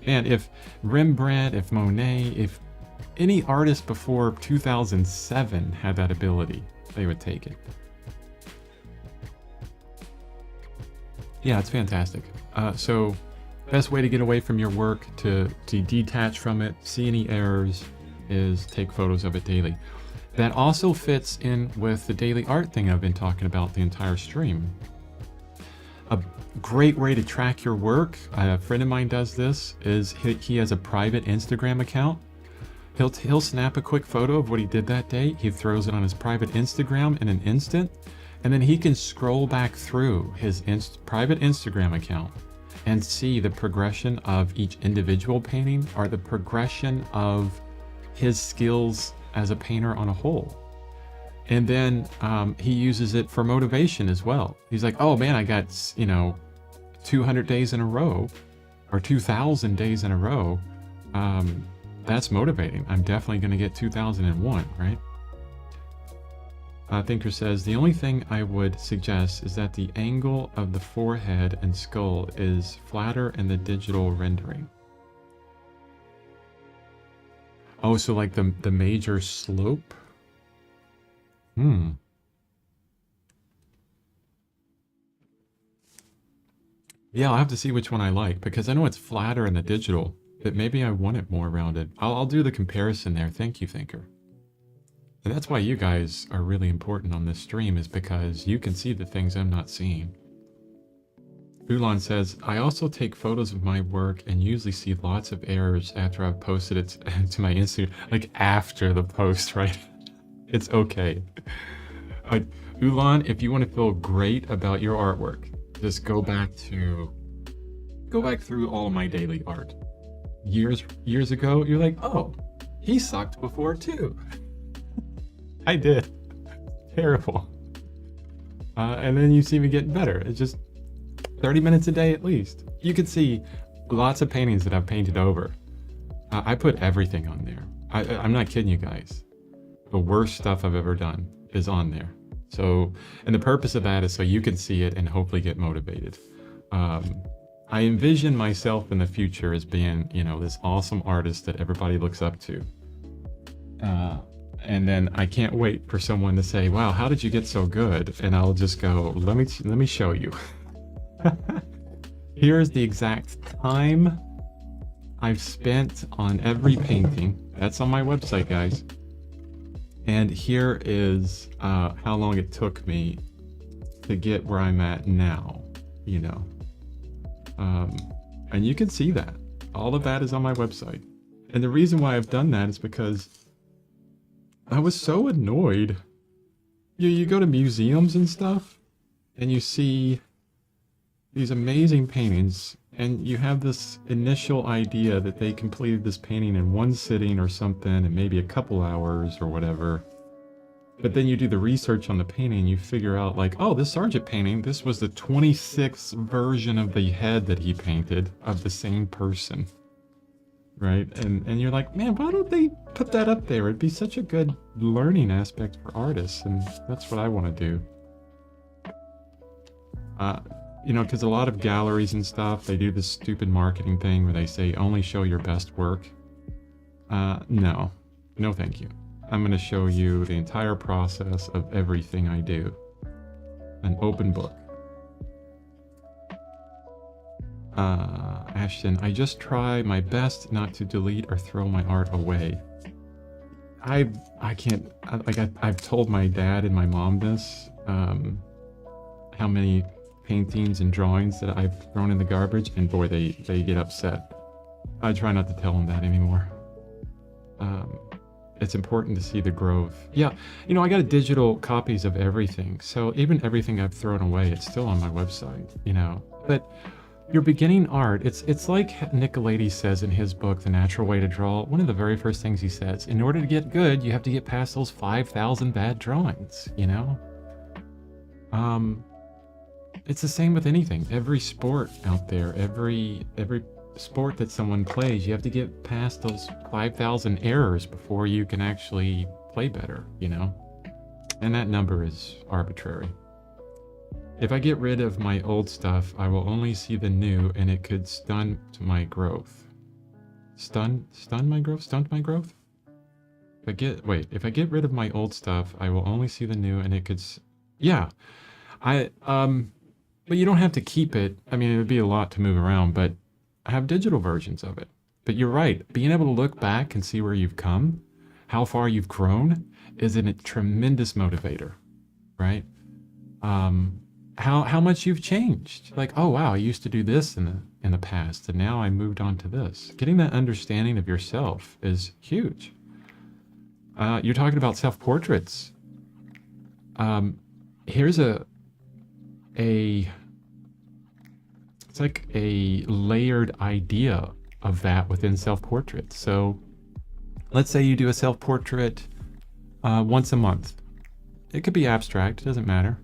S1: And if Rembrandt, if Monet, if any artist before 2007 had that ability, they would take it. Yeah, it's fantastic. So best way to get away from your work, to detach from it, see any errors, is take photos of it daily. That also fits in with the daily art thing I've been talking about the entire stream. A great way to track your work, a friend of mine does this, is he has a private Instagram account. He'll snap a quick photo of what he did that day. He throws it on his private Instagram in an instant, and then he can scroll back through his private Instagram account and see the progression of each individual painting or the progression of his skills as a painter on a whole. And then he uses it for motivation as well. He's like, oh man, I got, 200 days in a row or 2,000 days in a row. That's motivating. I'm definitely going to get 2001, right? Thinker says, the only thing I would suggest is that the angle of the forehead and skull is flatter in the digital rendering. Oh, so like the major slope? Yeah, I'll have to see which one I like, because I know it's flatter in the digital, but maybe I want it more rounded. I'll do the comparison there. Thank you, Thinker. And that's why you guys are really important on this stream, is because you can see the things I'm not seeing. Ulan says, I also take photos of my work and usually see lots of errors after I've posted it to my Instagram. Like after the post, right? It's okay. Ulan, if you want to feel great about your artwork, just go back through all of my daily art. Years ago, you're like, oh, he sucked before too. I did. Terrible. And then you see me getting better. It's just 30 minutes a day at least. You can see lots of paintings that I've painted over. I put everything on there. I'm not kidding you guys. The worst stuff I've ever done is on there. So, and the purpose of that is so you can see it and hopefully get motivated. I envision myself in the future as being, this awesome artist that everybody looks up to. And then I can't wait for someone to say, wow, how did you get so good? And I'll just go, let me show you. Here's the exact time I've spent on every painting. That's on my website, guys. And here is how long it took me to get where I'm at now, And you can see that. All of that is on my website. And the reason why I've done that is because I was so annoyed. You go to museums and stuff, and you see these amazing paintings, and you have this initial idea that they completed this painting in one sitting or something, and maybe a couple hours or whatever. But then you do the research on the painting, and you figure out like, oh, this Sargent painting, this was the 26th version of the head that he painted of the same person. Right? And you're like, man, why don't they put that up there? It'd be such a good learning aspect for artists, and that's what I want to do. Because a lot of galleries and stuff, they do this stupid marketing thing where they say, only show your best work. No, thank you. I'm going to show you the entire process of everything I do. An open book. Ashton, I just try my best not to delete or throw my art away. I can't, I've told my dad and my mom this, how many paintings and drawings that I've thrown in the garbage, and boy, they get upset. I try not to tell them that anymore. It's important to see the growth. Yeah, I got digital copies of everything, so even everything I've thrown away, it's still on my website, But your beginning art, it's like Nicolaides says in his book, The Natural Way to Draw. One of the very first things he says, in order to get good, you have to get past those 5,000 bad drawings, It's the same with anything. Every sport out there, every sport that someone plays, you have to get past those 5,000 errors before you can actually play better, And that number is arbitrary. If I get rid of my old stuff, I will only see the new, and it could stunt my growth. Stunt my growth? Stunt my growth? If I get rid of my old stuff, I will only see the new, and it could, yeah. But you don't have to keep it. I mean, it would be a lot to move around, but I have digital versions of it. But you're right. Being able to look back and see where you've come, how far you've grown, is a tremendous motivator, right? How much you've changed. Like, oh wow, I used to do this in the past, and now I moved on to this. Getting that understanding of yourself is huge. You're talking about self-portraits. Here's a it's like a layered idea of that within self-portraits. So let's say you do a self-portrait once a month. It could be abstract, it doesn't matter.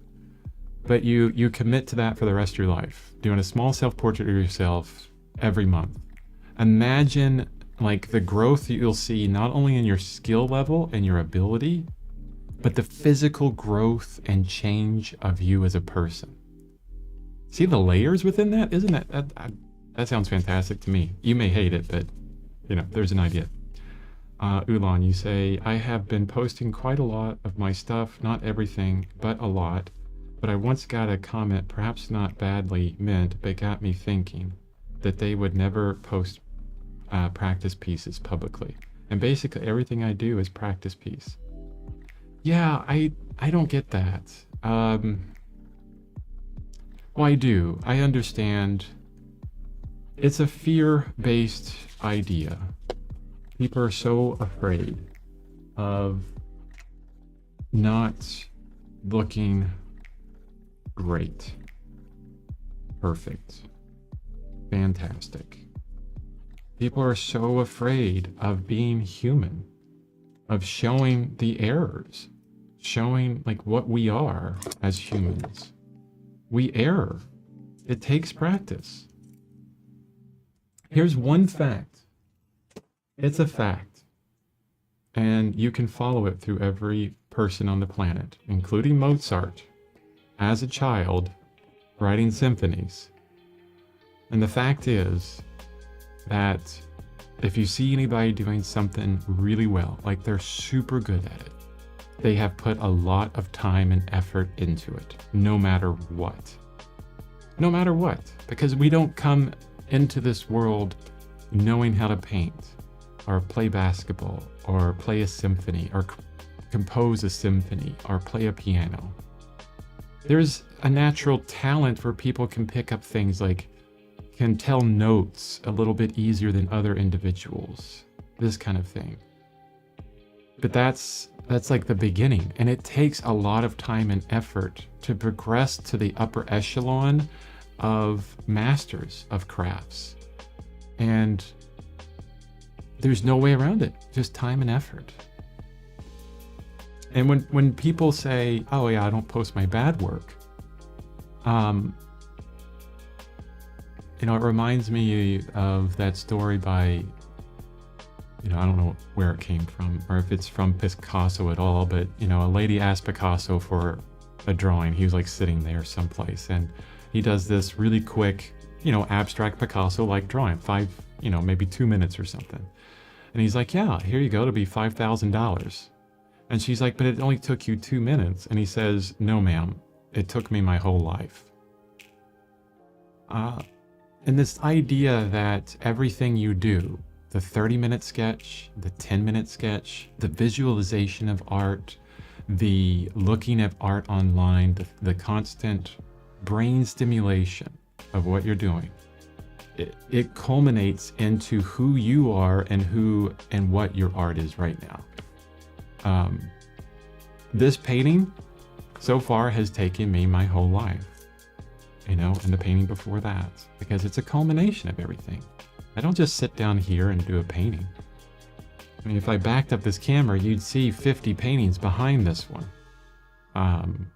S1: But you commit to that for the rest of your life, doing a small self-portrait of yourself every month. Imagine like the growth that you'll see not only in your skill level and your ability, but the physical growth and change of you as a person. See the layers within that? Isn't that sounds fantastic to me. You may hate it, but you know, there's an idea. Ulan, you say, I have been posting quite a lot of my stuff, not everything, but a lot. But I once got a comment, perhaps not badly meant, but got me thinking that they would never post practice pieces publicly. And basically everything I do is practice piece. Yeah, I don't get that. Well, I do. I understand. It's a fear-based idea. People are so afraid of not looking great, perfect, fantastic. People are so afraid of being human, of showing the errors, showing like what we are as humans. We err. It takes practice. Here's one fact. It's a fact. And you can follow it through every person on the planet, including Mozart, as a child, writing symphonies. And the fact is that if you see anybody doing something really well, like they're super good at it, they have put a lot of time and effort into it, no matter what. No matter what, because we don't come into this world knowing how to paint, or play basketball, or play a symphony, or compose a symphony, or play a piano. There's a natural talent where people can pick up things like, can tell notes a little bit easier than other individuals, this kind of thing. But that's like the beginning, and it takes a lot of time and effort to progress to the upper echelon of masters of crafts. And there's no way around it, just time and effort. And when people say, oh yeah, I don't post my bad work, you know, it reminds me of that story by, you know, I don't know where it came from, or if it's from Picasso at all, but, you know, a lady asked Picasso for a drawing. He was like sitting there someplace, and he does this really quick, you know, abstract Picasso-like drawing, maybe 2 minutes or something. And he's like, yeah, here you go, it'll be $5,000. And she's like, but it only took you 2 minutes. And he says, no, ma'am, it took me my whole life. And this idea that everything you do, the 30-minute sketch, the 10-minute sketch, the visualization of art, the looking at art online, the constant brain stimulation of what you're doing, it culminates into who you are and what your art is right now. This painting so far has taken me my whole life, you know, and the painting before that, because it's a culmination of everything. I don't just sit down here and do a painting. I mean, if I backed up this camera, you'd see 50 paintings behind this one. And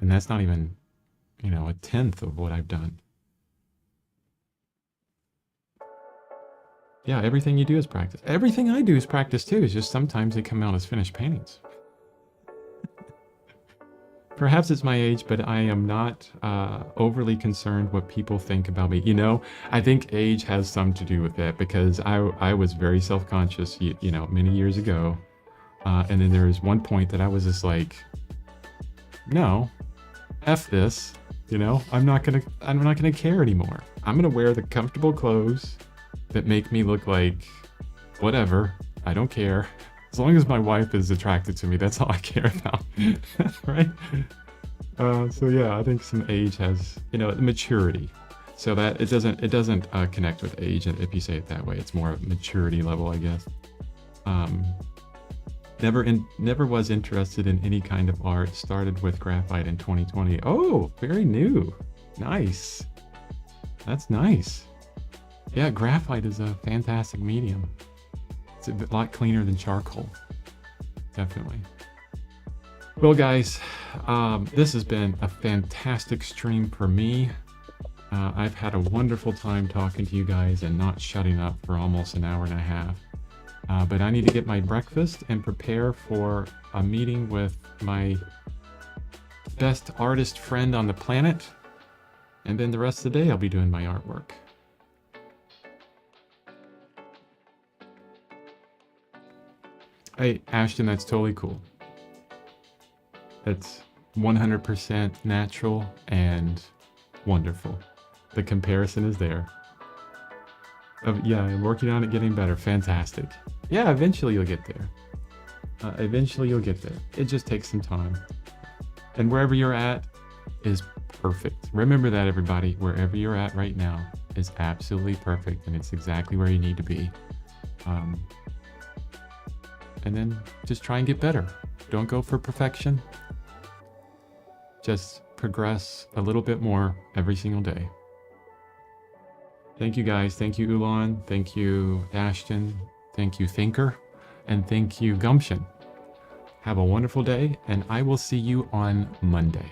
S1: that's not even, you know, a tenth of what I've done. Yeah, everything you do is practice. Everything I do is practice too. It's just sometimes they come out as finished paintings. Perhaps it's my age, but I am not overly concerned what people think about me. You know, I think age has some to do with it, because I was very self-conscious, you know, many years ago. And then there was one point that I was just like, no, F this, you know, I'm not gonna care anymore. I'm gonna wear the comfortable clothes that make me look like whatever. I don't care. As long as my wife is attracted to me, that's all I care about, right? So yeah, I think some age has, you know, maturity. So that it doesn't connect with age if you say it that way. It's more maturity level, I guess. Never was interested in any kind of art. Started with graphite in 2020. Oh, very new. Nice. That's nice. Yeah, graphite is a fantastic medium. It's a lot cleaner than charcoal. Definitely. Well, guys, this has been a fantastic stream for me. I've had a wonderful time talking to you guys and not shutting up for almost an hour and a half. But I need to get my breakfast and prepare for a meeting with my best artist friend on the planet. And then the rest of the day, I'll be doing my artwork. Hey, Ashton, that's totally cool. That's 100% natural and wonderful. The comparison is there. Yeah, I'm working on it getting better. Fantastic. Yeah, eventually you'll get there. Eventually you'll get there. It just takes some time. And wherever you're at is perfect. Remember that, everybody. Wherever you're at right now is absolutely perfect, and it's exactly where you need to be. And then just try and get better. Don't go for perfection. Just progress a little bit more every single day. Thank you, guys. Thank you, Ulan. Thank you, Ashton. Thank you, Thinker. And thank you, Gumption. Have a wonderful day, and I will see you on Monday.